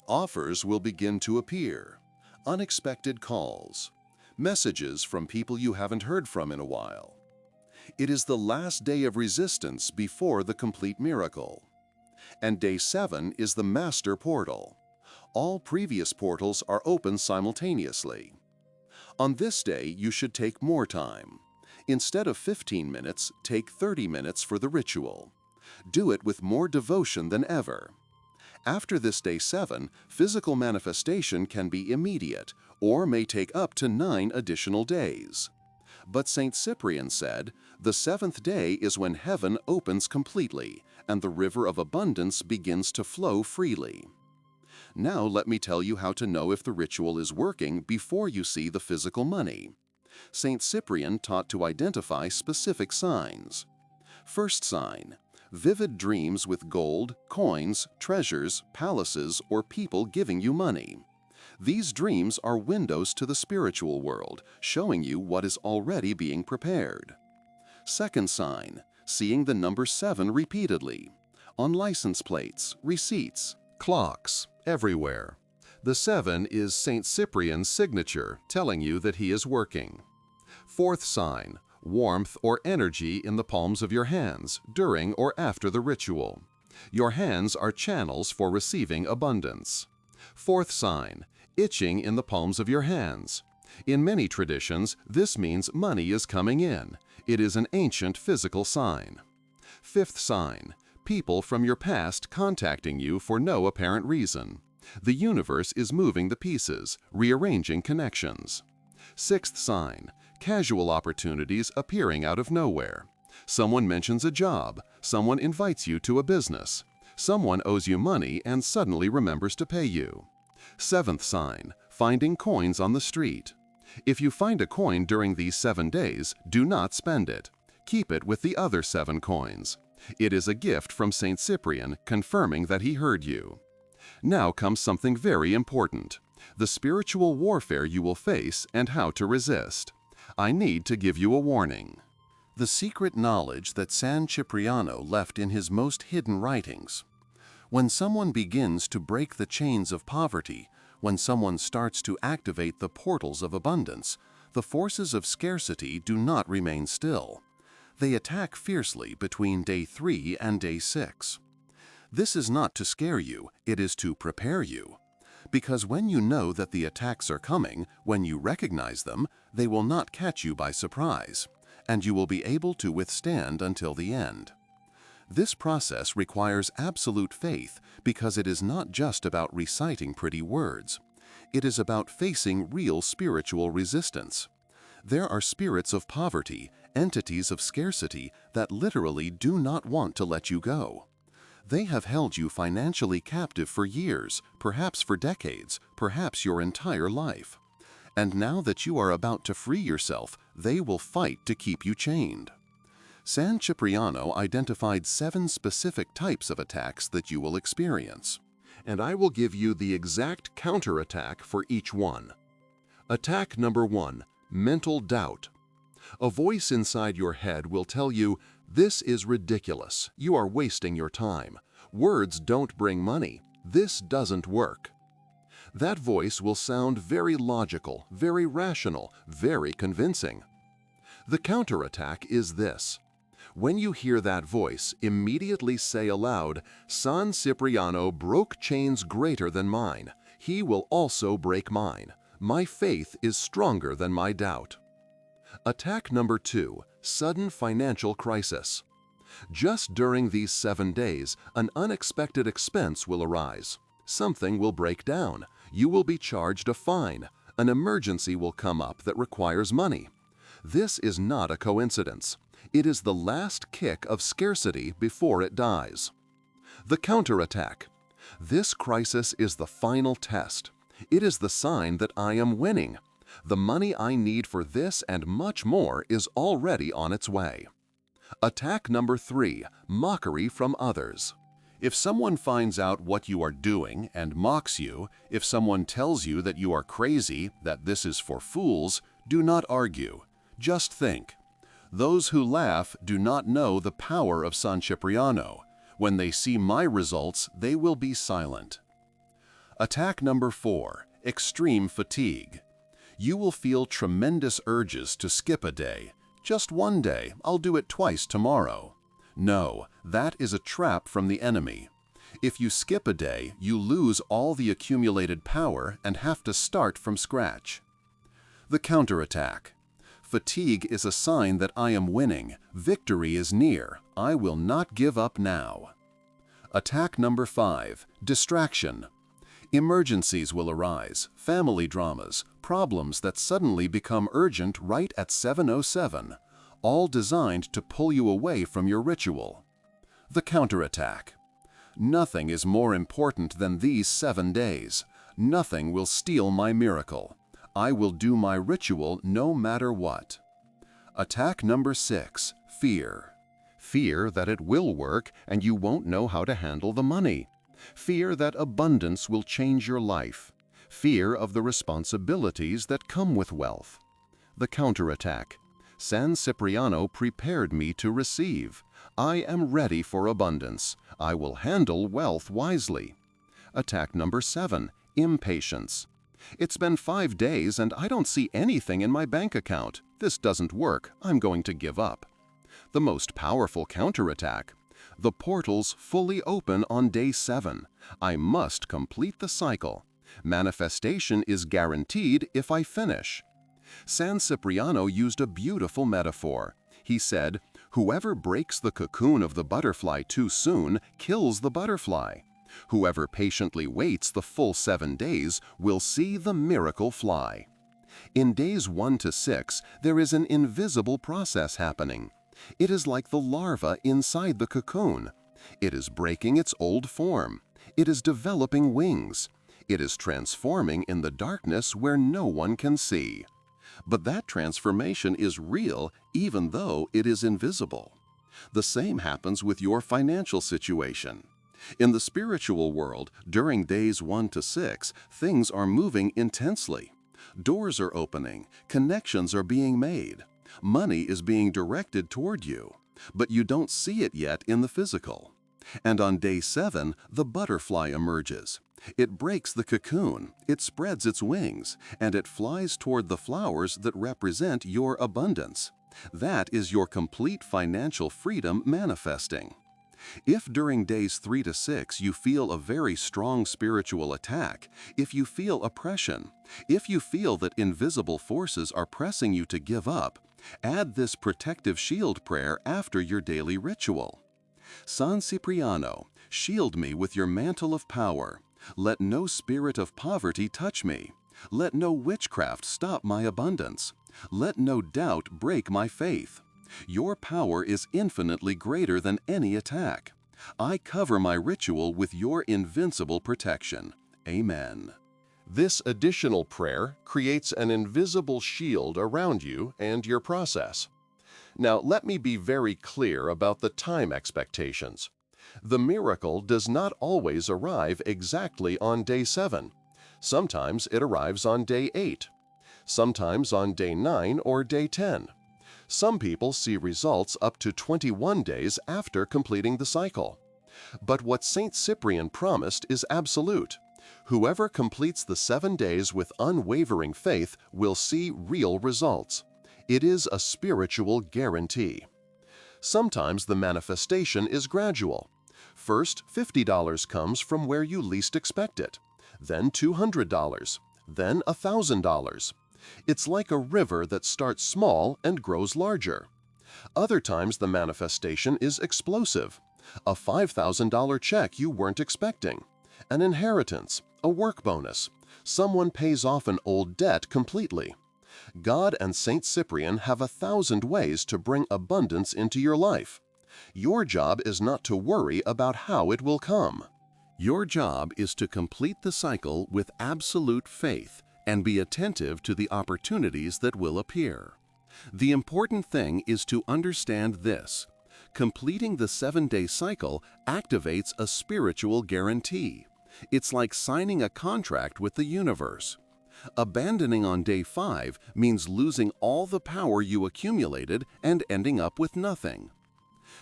Offers will begin to appear. Unexpected calls. Messages from people you haven't heard from in a while. It is the last day of resistance before the complete miracle. And day 7 is the master portal. All previous portals are open simultaneously. On this day, you should take more time. Instead of 15 minutes, take 30 minutes for the ritual. Do it with more devotion than ever. After this day 7, physical manifestation can be immediate or may take up to 9 additional days. But St. Cyprian said, "The 7th day is when heaven opens completely and the river of abundance begins to flow freely." Now let me tell you how to know if the ritual is working before you see the physical money. St. Cyprian taught to identify specific signs. First sign: vivid dreams with gold, coins, treasures, palaces, or people giving you money. These dreams are windows to the spiritual world, showing you what is already being prepared. Second sign: seeing the number 7 repeatedly. On license plates, receipts, clocks, everywhere. The 7 is St. Cyprian's signature, telling you that he is working. Fourth sign: warmth or energy in the palms of your hands during or after the ritual. Your hands are channels for receiving abundance. Fourth sign: Itching in the palms of your hands. In many traditions, this means money is coming in. It is an ancient physical sign. Fifth sign, people from your past contacting you for no apparent reason. The universe is moving the pieces, rearranging connections. Sixth sign, casual opportunities appearing out of nowhere. Someone mentions a job, someone invites you to a business. Someone owes you money and suddenly remembers to pay you. Seventh sign, finding coins on the street. If you find a coin during these 7 days, do not spend it. Keep it with the other 7 coins. It is a gift from Saint Cyprian confirming that he heard you. Now comes something very important, the spiritual warfare you will face and how to resist. I need to give you a warning. The secret knowledge that San Cipriano left in his most hidden writings. When someone begins to break the chains of poverty, when someone starts to activate the portals of abundance, the forces of scarcity do not remain still. They attack fiercely between day 3 and day 6. This is not to scare you, it is to prepare you. Because when you know that the attacks are coming, when you recognize them, they will not catch you by surprise, and you will be able to withstand until the end. This process requires absolute faith because it is not just about reciting pretty words. It is about facing real spiritual resistance. There are spirits of poverty, entities of scarcity that literally do not want to let you go. They have held you financially captive for years, perhaps for decades, perhaps your entire life. And now that you are about to free yourself, they will fight to keep you chained. San Cipriano identified 7 specific types of attacks that you will experience, and I will give you the exact counterattack for each one. Attack number 1, mental doubt. A voice inside your head will tell you, "This is ridiculous. You are wasting your time. Words don't bring money. This doesn't work." That voice will sound very logical, very rational, very convincing. The counterattack is this. When you hear that voice, immediately say aloud, "San Cipriano broke chains greater than mine. He will also break mine. My faith is stronger than my doubt." Attack number 2, sudden financial crisis. Just during these 7 days, an unexpected expense will arise. Something will break down. You will be charged a fine. An emergency will come up that requires money. This is not a coincidence. It is the last kick of scarcity before it dies. The counterattack. This crisis is the final test. It is the sign that I am winning. The money I need for this and much more is already on its way. Attack number 3, mockery from others. If someone finds out what you are doing and mocks you, if someone tells you that you are crazy, that this is for fools, do not argue. Just think. Those who laugh do not know the power of San Cipriano. When they see my results, they will be silent. Attack number 4, extreme fatigue. You will feel tremendous urges to skip a day. Just one day, I'll do it twice tomorrow. No, that is a trap from the enemy. If you skip a day, you lose all the accumulated power and have to start from scratch. The counterattack. Fatigue is a sign that I am winning. Victory is near. I will not give up now. Attack number 5, distraction. Emergencies will arise, family dramas, problems that suddenly become urgent right at 7:07, all designed to pull you away from your ritual. The counterattack. Nothing is more important than these 7 days. Nothing will steal my miracle. I will do my ritual no matter what. Attack number 6, fear. Fear that it will work and you won't know how to handle the money. Fear that abundance will change your life. Fear of the responsibilities that come with wealth. The counterattack. San Cipriano prepared me to receive. I am ready for abundance. I will handle wealth wisely. Attack number 7, impatience. It's been 5 days and I don't see anything in my bank account. This doesn't work. I'm going to give up. The most powerful counterattack. The portals fully open on day 7. I must complete the cycle. Manifestation is guaranteed if I finish. San Cipriano used a beautiful metaphor. He said, "Whoever breaks the cocoon of the butterfly too soon kills the butterfly. Whoever patiently waits the full 7 days will see the miracle fly." In days 1 to 6, there is an invisible process happening. It is like the larva inside the cocoon. It is breaking its old form. It is developing wings. It is transforming in the darkness where no one can see. But that transformation is real even though it is invisible. The same happens with your financial situation. In the spiritual world, during days 1 to 6, things are moving intensely. Doors are opening, connections are being made, money is being directed toward you, but you don't see it yet in the physical. And on day 7, the butterfly emerges. It breaks the cocoon, it spreads its wings, and it flies toward the flowers that represent your abundance. That is your complete financial freedom manifesting. If during days 3 to 6 you feel a very strong spiritual attack, if you feel oppression, if you feel that invisible forces are pressing you to give up, add this protective shield prayer after your daily ritual. San Cipriano, shield me with your mantle of power. Let no spirit of poverty touch me. Let no witchcraft stop my abundance. Let no doubt break my faith. Your power is infinitely greater than any attack. I cover my ritual with your invincible protection. Amen. This additional prayer creates an invisible shield around you and your process. Now, let me be very clear about the time expectations. The miracle does not always arrive exactly on day 7. Sometimes it arrives on day 8. Sometimes on day 9 or day 10. Some people see results up to 21 days after completing the cycle. But what Saint Cyprian promised is absolute. Whoever completes the 7 days with unwavering faith will see real results. It is a spiritual guarantee. Sometimes the manifestation is gradual. First, $50 comes from where you least expect it, then $200, then $1,000. It's like a river that starts small and grows larger. Other times the manifestation is explosive. A $5,000 check you weren't expecting, an inheritance, a work bonus, someone pays off an old debt completely. God and Saint Cyprian have 1,000 ways to bring abundance into your life. Your job is not to worry about how it will come. Your job is to complete the cycle with absolute faith and be attentive to the opportunities that will appear. The important thing is to understand this. Completing the 7-day cycle activates a spiritual guarantee. It's like signing a contract with the universe. Abandoning on day 5 means losing all the power you accumulated and ending up with nothing.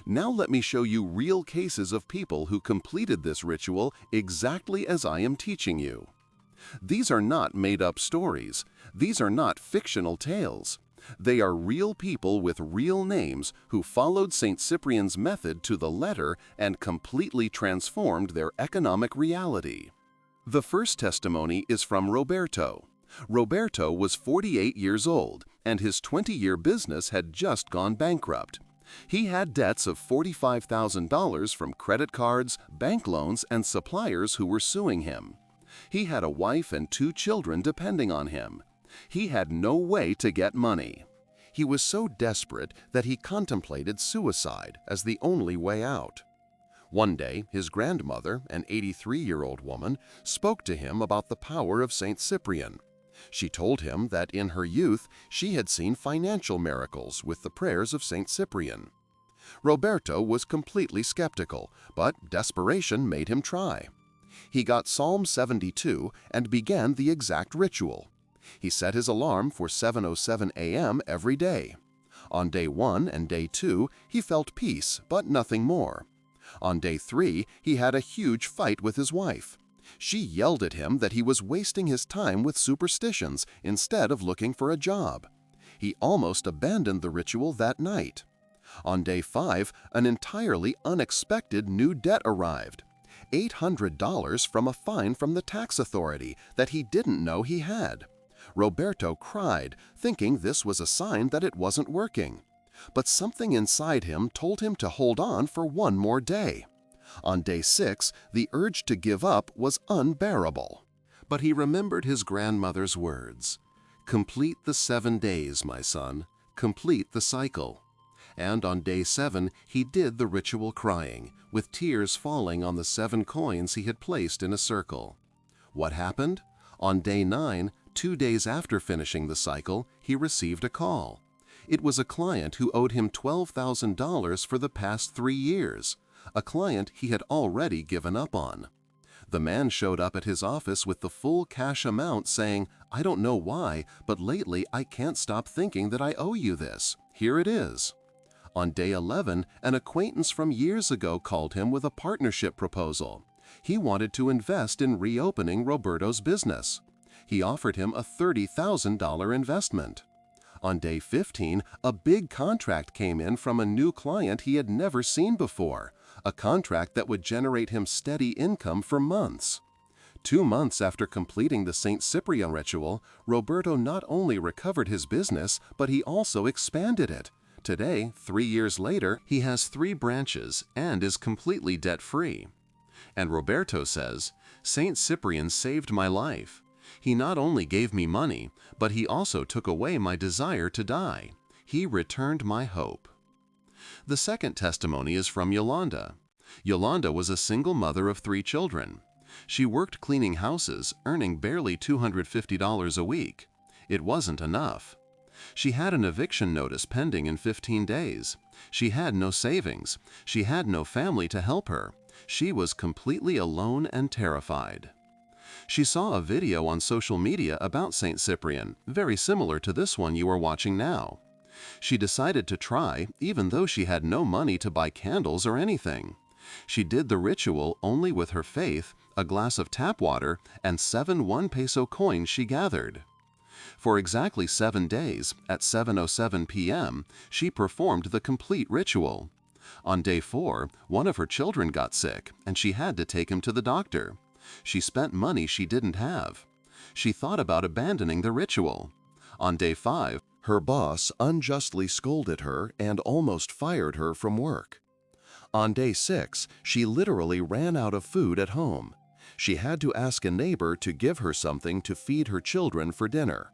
Now let me show you real cases of people who completed this ritual exactly as I am teaching you. These are not made-up stories. These are not fictional tales. They are real people with real names who followed St. Cyprian's method to the letter and completely transformed their economic reality. The first testimony is from Roberto. Roberto was 48 years old, and his 20-year business had just gone bankrupt. He had debts of $45,000 from credit cards, bank loans, and suppliers who were suing him. He had a wife and 2 children depending on him. He had no way to get money. He was so desperate that he contemplated suicide as the only way out. One day, his grandmother, an 83-year-old woman, spoke to him about the power of St. Cyprian. She told him that in her youth she had seen financial miracles with the prayers of St. Cyprian. Roberto was completely skeptical, but desperation made him try. He got Psalm 72 and began the exact ritual. He set his alarm for 7:07 a.m. every day. On day 1 and day 2, he felt peace, but nothing more. On day 3, he had a huge fight with his wife. She yelled at him that he was wasting his time with superstitions instead of looking for a job. He almost abandoned the ritual that night. On day 5, an entirely unexpected new debt arrived. $800 from a fine from the tax authority that he didn't know he had. Roberto cried, thinking this was a sign that it wasn't working. But something inside him told him to hold on for one more day. On day 6, the urge to give up was unbearable. But he remembered his grandmother's words, "Complete the 7 days, my son, complete the cycle." And on day 7, he did the ritual crying, with tears falling on the 7 coins he had placed in a circle. What happened? On day 9, 2 days after finishing the cycle, he received a call. It was a client who owed him $12,000 for the past 3 years, a client he had already given up on. The man showed up at his office with the full cash amount saying, "I don't know why, but lately I can't stop thinking that I owe you this. Here it is." On day 11, an acquaintance from years ago called him with a partnership proposal. He wanted to invest in reopening Roberto's business. He offered him a $30,000 investment. On day 15, a big contract came in from a new client he had never seen before, a contract that would generate him steady income for months. 2 months after completing the St. Cyprian ritual, Roberto not only recovered his business, but he also expanded it. Today, 3 years later, he has 3 branches and is completely debt-free. And Roberto says, "St. Cyprian saved my life. He not only gave me money, but he also took away my desire to die. He returned my hope." The second testimony is from Yolanda. Yolanda was a single mother of 3 children. She worked cleaning houses, earning barely $250 a week. It wasn't enough. She had an eviction notice pending in 15 days. She had no savings. She had no family to help her. She was completely alone and terrified. She saw a video on social media about St. Cyprian, very similar to this one you are watching now. She decided to try, even though she had no money to buy candles or anything. She did the ritual only with her faith, a glass of tap water, and 7 1-peso coins she gathered. For exactly 7 days, at 7:07 p.m., she performed the complete ritual. On day 4, one of her children got sick, and she had to take him to the doctor. She spent money she didn't have. She thought about abandoning the ritual. On day 5, her boss unjustly scolded her and almost fired her from work. On day 6, she literally ran out of food at home. She had to ask a neighbor to give her something to feed her children for dinner.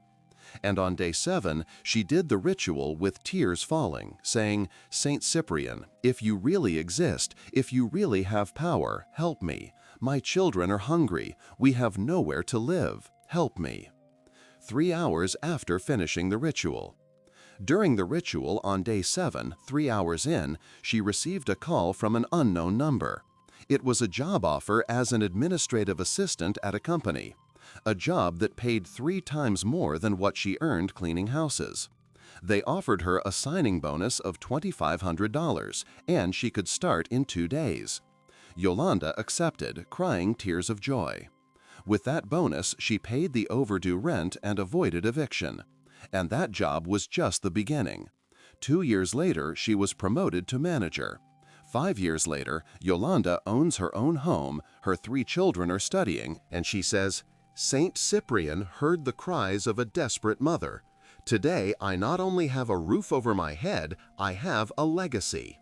And on day 7, she did the ritual with tears falling, saying, "St. Cyprian, if you really exist, if you really have power, help me. My children are hungry. We have nowhere to live. Help me." 3 hours after finishing the ritual. During the ritual on day 7, 3 hours in, she received a call from an unknown number. It was a job offer as an administrative assistant at a company, a job that paid 3 times more than what she earned cleaning houses. They offered her a signing bonus of $2,500, and she could start in 2 days. Yolanda accepted, crying tears of joy. With that bonus, she paid the overdue rent and avoided eviction. And that job was just the beginning. 2 years later, she was promoted to manager. 5 years later, Yolanda owns her own home, her 3 children are studying, and she says, "St. Cyprian heard the cries of a desperate mother. Today, I not only have a roof over my head, I have a legacy."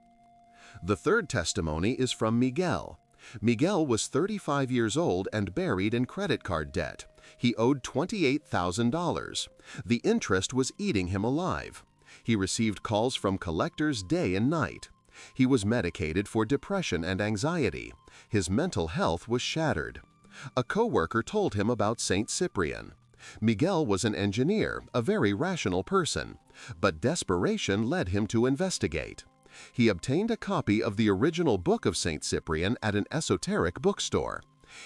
The third testimony is from Miguel. Miguel was 35 years old and buried in credit card debt. He owed $28,000. The interest was eating him alive. He received calls from collectors day and night. He was medicated for depression and anxiety. His mental health was shattered. A coworker told him about St. Cyprian. Miguel was an engineer, a very rational person, but desperation led him to investigate. He obtained a copy of the original book of St. Cyprian at an esoteric bookstore.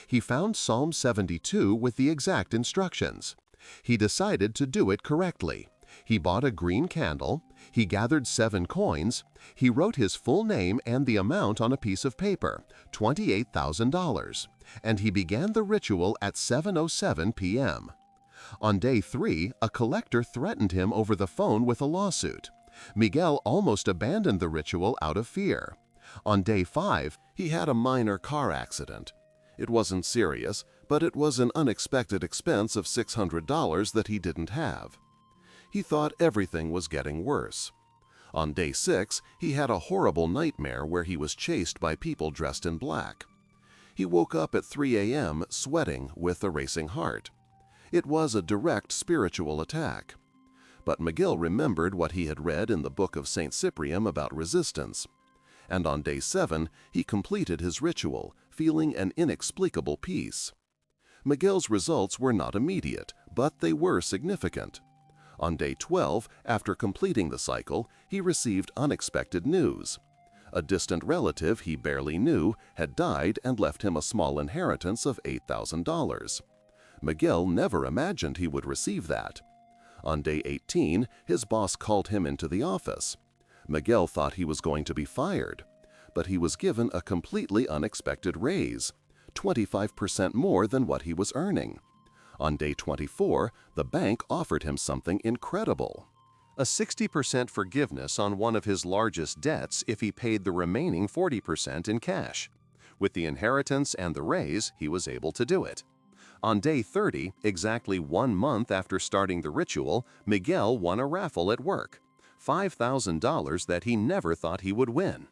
He found Psalm 72 with the exact instructions. He decided to do it correctly. He bought a green candle. He gathered 7 coins. He wrote his full name and the amount on a piece of paper, $28,000, and he began the ritual at 7:07 p.m. On day 3, a collector threatened him over the phone with a lawsuit. Miguel almost abandoned the ritual out of fear. On day 5, he had a minor car accident. It wasn't serious, but it was an unexpected expense of $600 that he didn't have. He thought everything was getting worse. On day 6, he had a horrible nightmare where he was chased by people dressed in black. He woke up at 3 a.m. sweating with a racing heart. It was a direct spiritual attack. But McGill remembered what he had read in the book of St. Cyprian about resistance. And on day 7, he completed his ritual, feeling an inexplicable peace. McGill's results were not immediate, but they were significant. On day 12, after completing the cycle, he received unexpected news. A distant relative he barely knew had died and left him a small inheritance of $8,000. McGill never imagined he would receive that. On day 18, his boss called him into the office. McGill thought he was going to be fired, but he was given a completely unexpected raise, 25% more than what he was earning. On day 24, the bank offered him something incredible: a 60% forgiveness on one of his largest debts if he paid the remaining 40% in cash. With the inheritance and the raise, he was able to do it. On day 30, exactly 1 month after starting the ritual, Miguel won a raffle at work, $5,000 that he never thought he would win.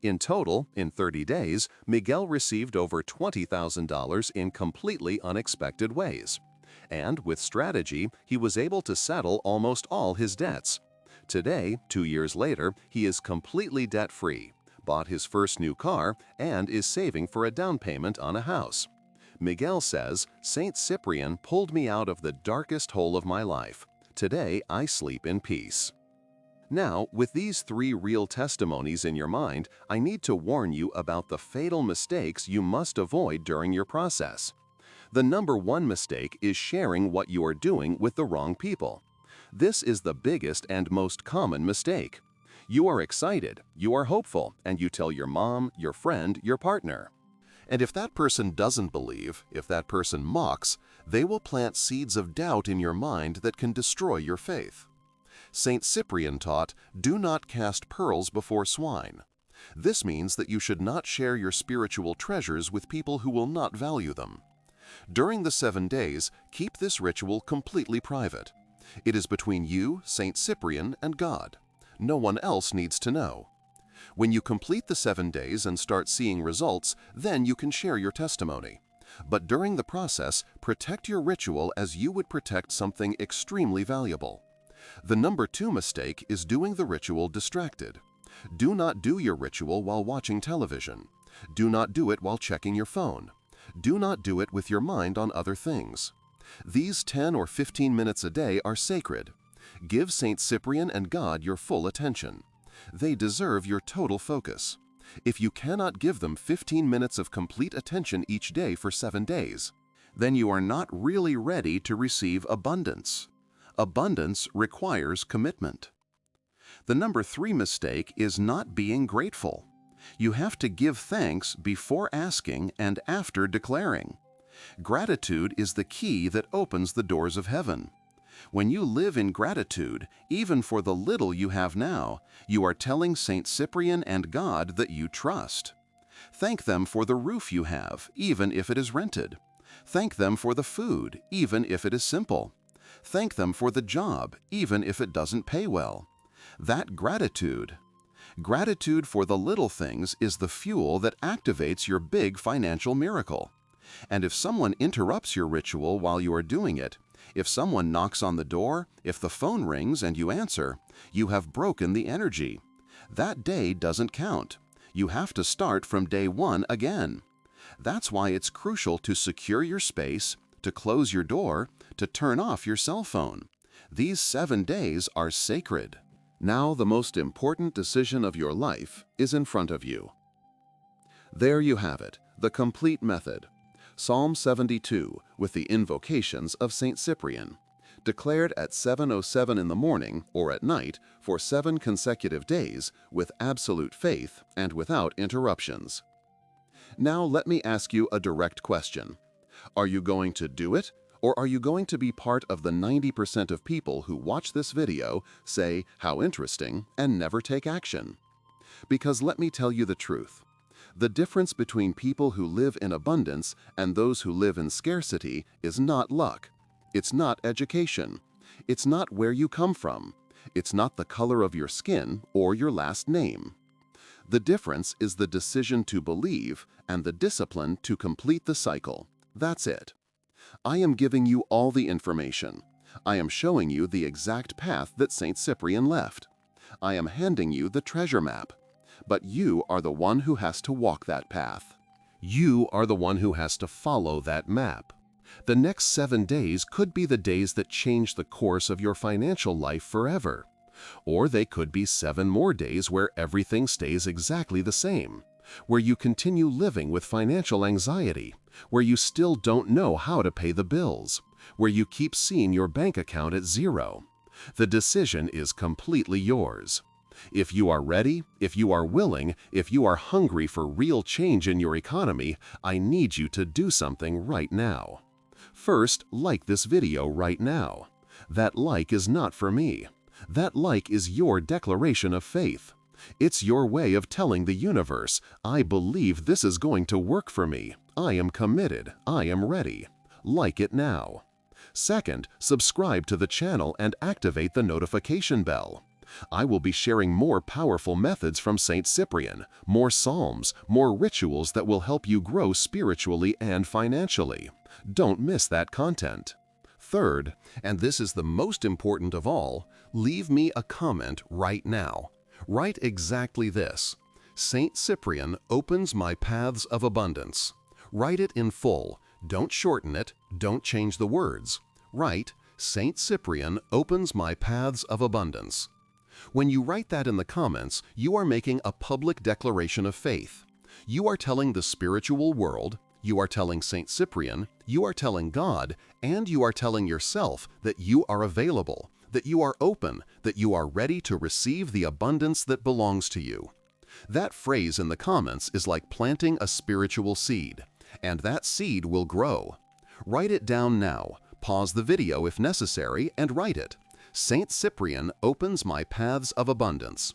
In total, in 30 days, Miguel received over $20,000 in completely unexpected ways. And with strategy, he was able to settle almost all his debts. Today, 2 years later, he is completely debt-free, bought his first new car, and is saving for a down payment on a house. Miguel says, "St. Cyprian pulled me out of the darkest hole of my life. Today, I sleep in peace." Now, with these 3 real testimonies in your mind, I need to warn you about the fatal mistakes you must avoid during your process. The number 1 mistake is sharing what you are doing with the wrong people. This is the biggest and most common mistake. You are excited, you are hopeful, and you tell your mom, your friend, your partner. And if that person doesn't believe, if that person mocks, they will plant seeds of doubt in your mind that can destroy your faith. St. Cyprian taught, "Do not cast pearls before swine." This means that you should not share your spiritual treasures with people who will not value them. During the 7 days, keep this ritual completely private. It is between you, St. Cyprian, and God. No one else needs to know. When you complete the 7 days and start seeing results, then you can share your testimony. But during the process, protect your ritual as you would protect something extremely valuable. The number 2 mistake is doing the ritual distracted. Do not do your ritual while watching television. Do not do it while checking your phone. Do not do it with your mind on other things. These 10 or 15 minutes a day are sacred. Give St. Cyprian and God your full attention. They deserve your total focus. If you cannot give them 15 minutes of complete attention each day for 7 days, then you are not really ready to receive abundance. Abundance requires commitment. The number 3 mistake is not being grateful. You have to give thanks before asking and after declaring. Gratitude is the key that opens the doors of heaven. When you live in gratitude, even for the little you have now, you are telling St. Cyprian and God that you trust. Thank them for the roof you have, even if it is rented. Thank them for the food, even if it is simple. Thank them for the job, even if it doesn't pay well. That gratitude for the little things is the fuel that activates your big financial miracle. And if someone interrupts your ritual while you are doing it, if someone knocks on the door, if the phone rings and you answer, you have broken the energy. That day doesn't count. You have to start from day 1 again. That's why it's crucial to secure your space, to close your door, to turn off your cell phone. These 7 days are sacred. Now the most important decision of your life is in front of you. There you have it, the complete method. Psalm 72 with the invocations of St. Cyprian, declared at 7:07 in the morning or at night for 7 consecutive days with absolute faith and without interruptions. Now let me ask you a direct question. Are you going to do it, or are you going to be part of the 90% of people who watch this video, say, "How interesting," and never take action? Because let me tell you the truth. The difference between people who live in abundance and those who live in scarcity is not luck. It's not education. It's not where you come from. It's not the color of your skin or your last name. The difference is the decision to believe and the discipline to complete the cycle. That's it. I am giving you all the information. I am showing you the exact path that Saint Cyprian left. I am handing you the treasure map. But you are the one who has to walk that path. You are the one who has to follow that map. The next 7 days could be the days that change the course of your financial life forever. Or they could be 7 more days where everything stays exactly the same, where you continue living with financial anxiety, where you still don't know how to pay the bills, where you keep seeing your bank account at zero. The decision is completely yours. If you are ready, if you are willing, if you are hungry for real change in your economy, I need you to do something right now. First, like this video right now. That like is not for me. That like is your declaration of faith. It's your way of telling the universe, I believe this is going to work for me. I am committed. I am ready. Like it now. Second, subscribe to the channel and activate the notification bell. I will be sharing more powerful methods from Saint Cyprian, more psalms, more rituals that will help you grow spiritually and financially. Don't miss that content. Third, and this is the most important of all, leave me a comment right now. Write exactly this: Saint Cyprian opens my paths of abundance. Write it in full. Don't shorten it. Don't change the words. Write, Saint Cyprian opens my paths of abundance. When you write that in the comments, you are making a public declaration of faith. You are telling the spiritual world, you are telling Saint Cyprian, you are telling God, and you are telling yourself that you are available, that you are open, that you are ready to receive the abundance that belongs to you. That phrase in the comments is like planting a spiritual seed, and that seed will grow. Write it down now. Pause the video if necessary and write it. Saint Cyprian opens my paths of abundance.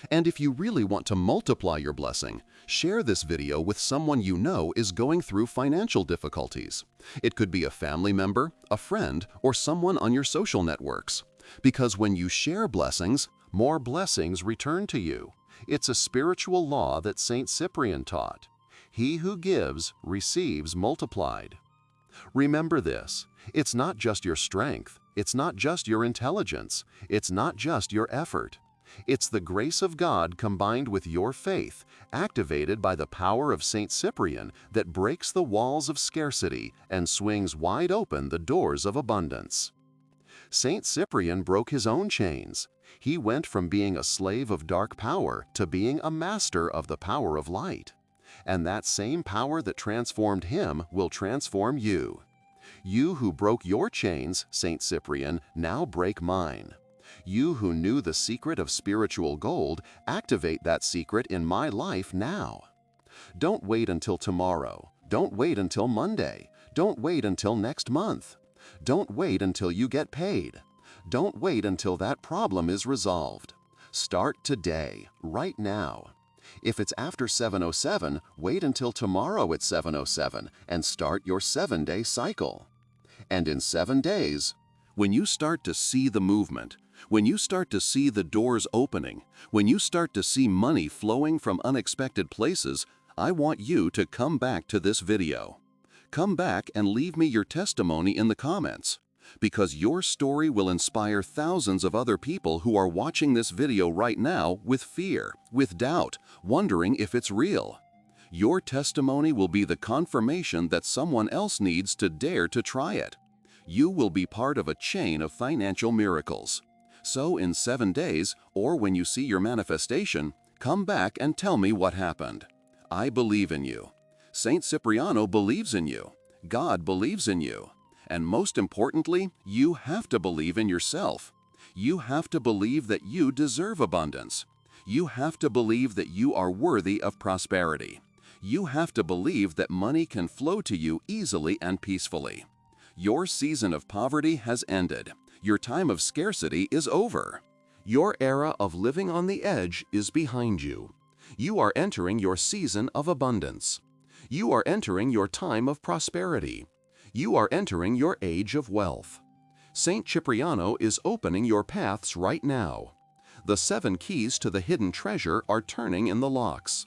And if you really want to multiply your blessing, share this video with someone you know is going through financial difficulties. It could be a family member, a friend, or someone on your social networks. Because when you share blessings, more blessings return to you. It's a spiritual law that Saint Cyprian taught. He who gives receives multiplied. Remember this, it's not just your strength, it's not just your intelligence, it's not just your effort. It's the grace of God combined with your faith, activated by the power of Saint Cyprian, that breaks the walls of scarcity and swings wide open the doors of abundance. Saint Cyprian broke his own chains. He went from being a slave of dark power to being a master of the power of light. And that same power that transformed him will transform you. You who broke your chains, Saint Cyprian, now break mine. You who knew the secret of spiritual gold, activate that secret in my life now. Don't wait until tomorrow. Don't wait until Monday. Don't wait until next month. Don't wait until you get paid. Don't wait until that problem is resolved. Start today, right now. If it's after 7:07, wait until tomorrow at 7:07 and start your 7-day cycle. And in 7 days, when you start to see the movement, when you start to see the doors opening, when you start to see money flowing from unexpected places, I want you to come back to this video. Come back and leave me your testimony in the comments, because your story will inspire thousands of other people who are watching this video right now with fear, with doubt, wondering if it's real. Your testimony will be the confirmation that someone else needs to dare to try it. You will be part of a chain of financial miracles. So in 7 days, or when you see your manifestation, come back and tell me what happened. I believe in you. Saint Cipriano believes in you. God believes in you. And most importantly, you have to believe in yourself. You have to believe that you deserve abundance. You have to believe that you are worthy of prosperity. You have to believe that money can flow to you easily and peacefully. Your season of poverty has ended. Your time of scarcity is over. Your era of living on the edge is behind you. You are entering your season of abundance. You are entering your time of prosperity. You are entering your age of wealth. Saint Cipriano is opening your paths right now. The 7 keys to the hidden treasure are turning in the locks.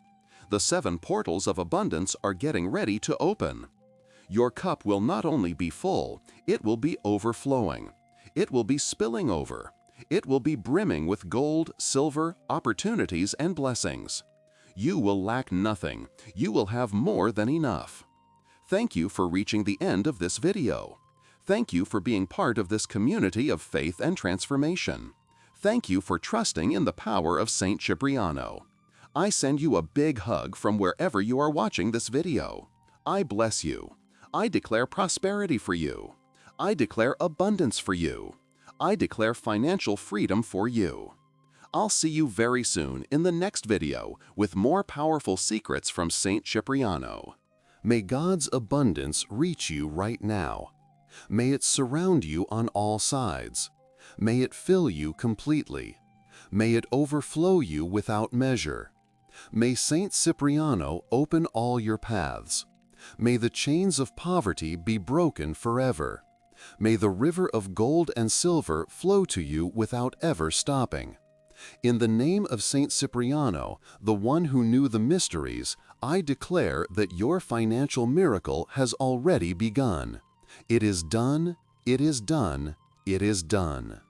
The 7 portals of abundance are getting ready to open. Your cup will not only be full, it will be overflowing. It will be spilling over. It will be brimming with gold, silver, opportunities, and blessings. You will lack nothing. You will have more than enough. Thank you for reaching the end of this video. Thank you for being part of this community of faith and transformation. Thank you for trusting in the power of Saint Cipriano. I send you a big hug from wherever you are watching this video. I bless you. I declare prosperity for you. I declare abundance for you. I declare financial freedom for you. I'll see you very soon in the next video with more powerful secrets from Saint Cipriano. May God's abundance reach you right now. May it surround you on all sides. May it fill you completely. May it overflow you without measure. May Saint Cipriano open all your paths. May the chains of poverty be broken forever. May the river of gold and silver flow to you without ever stopping. In the name of Saint Cipriano, the one who knew the mysteries, I declare that your financial miracle has already begun. It is done, it is done, it is done.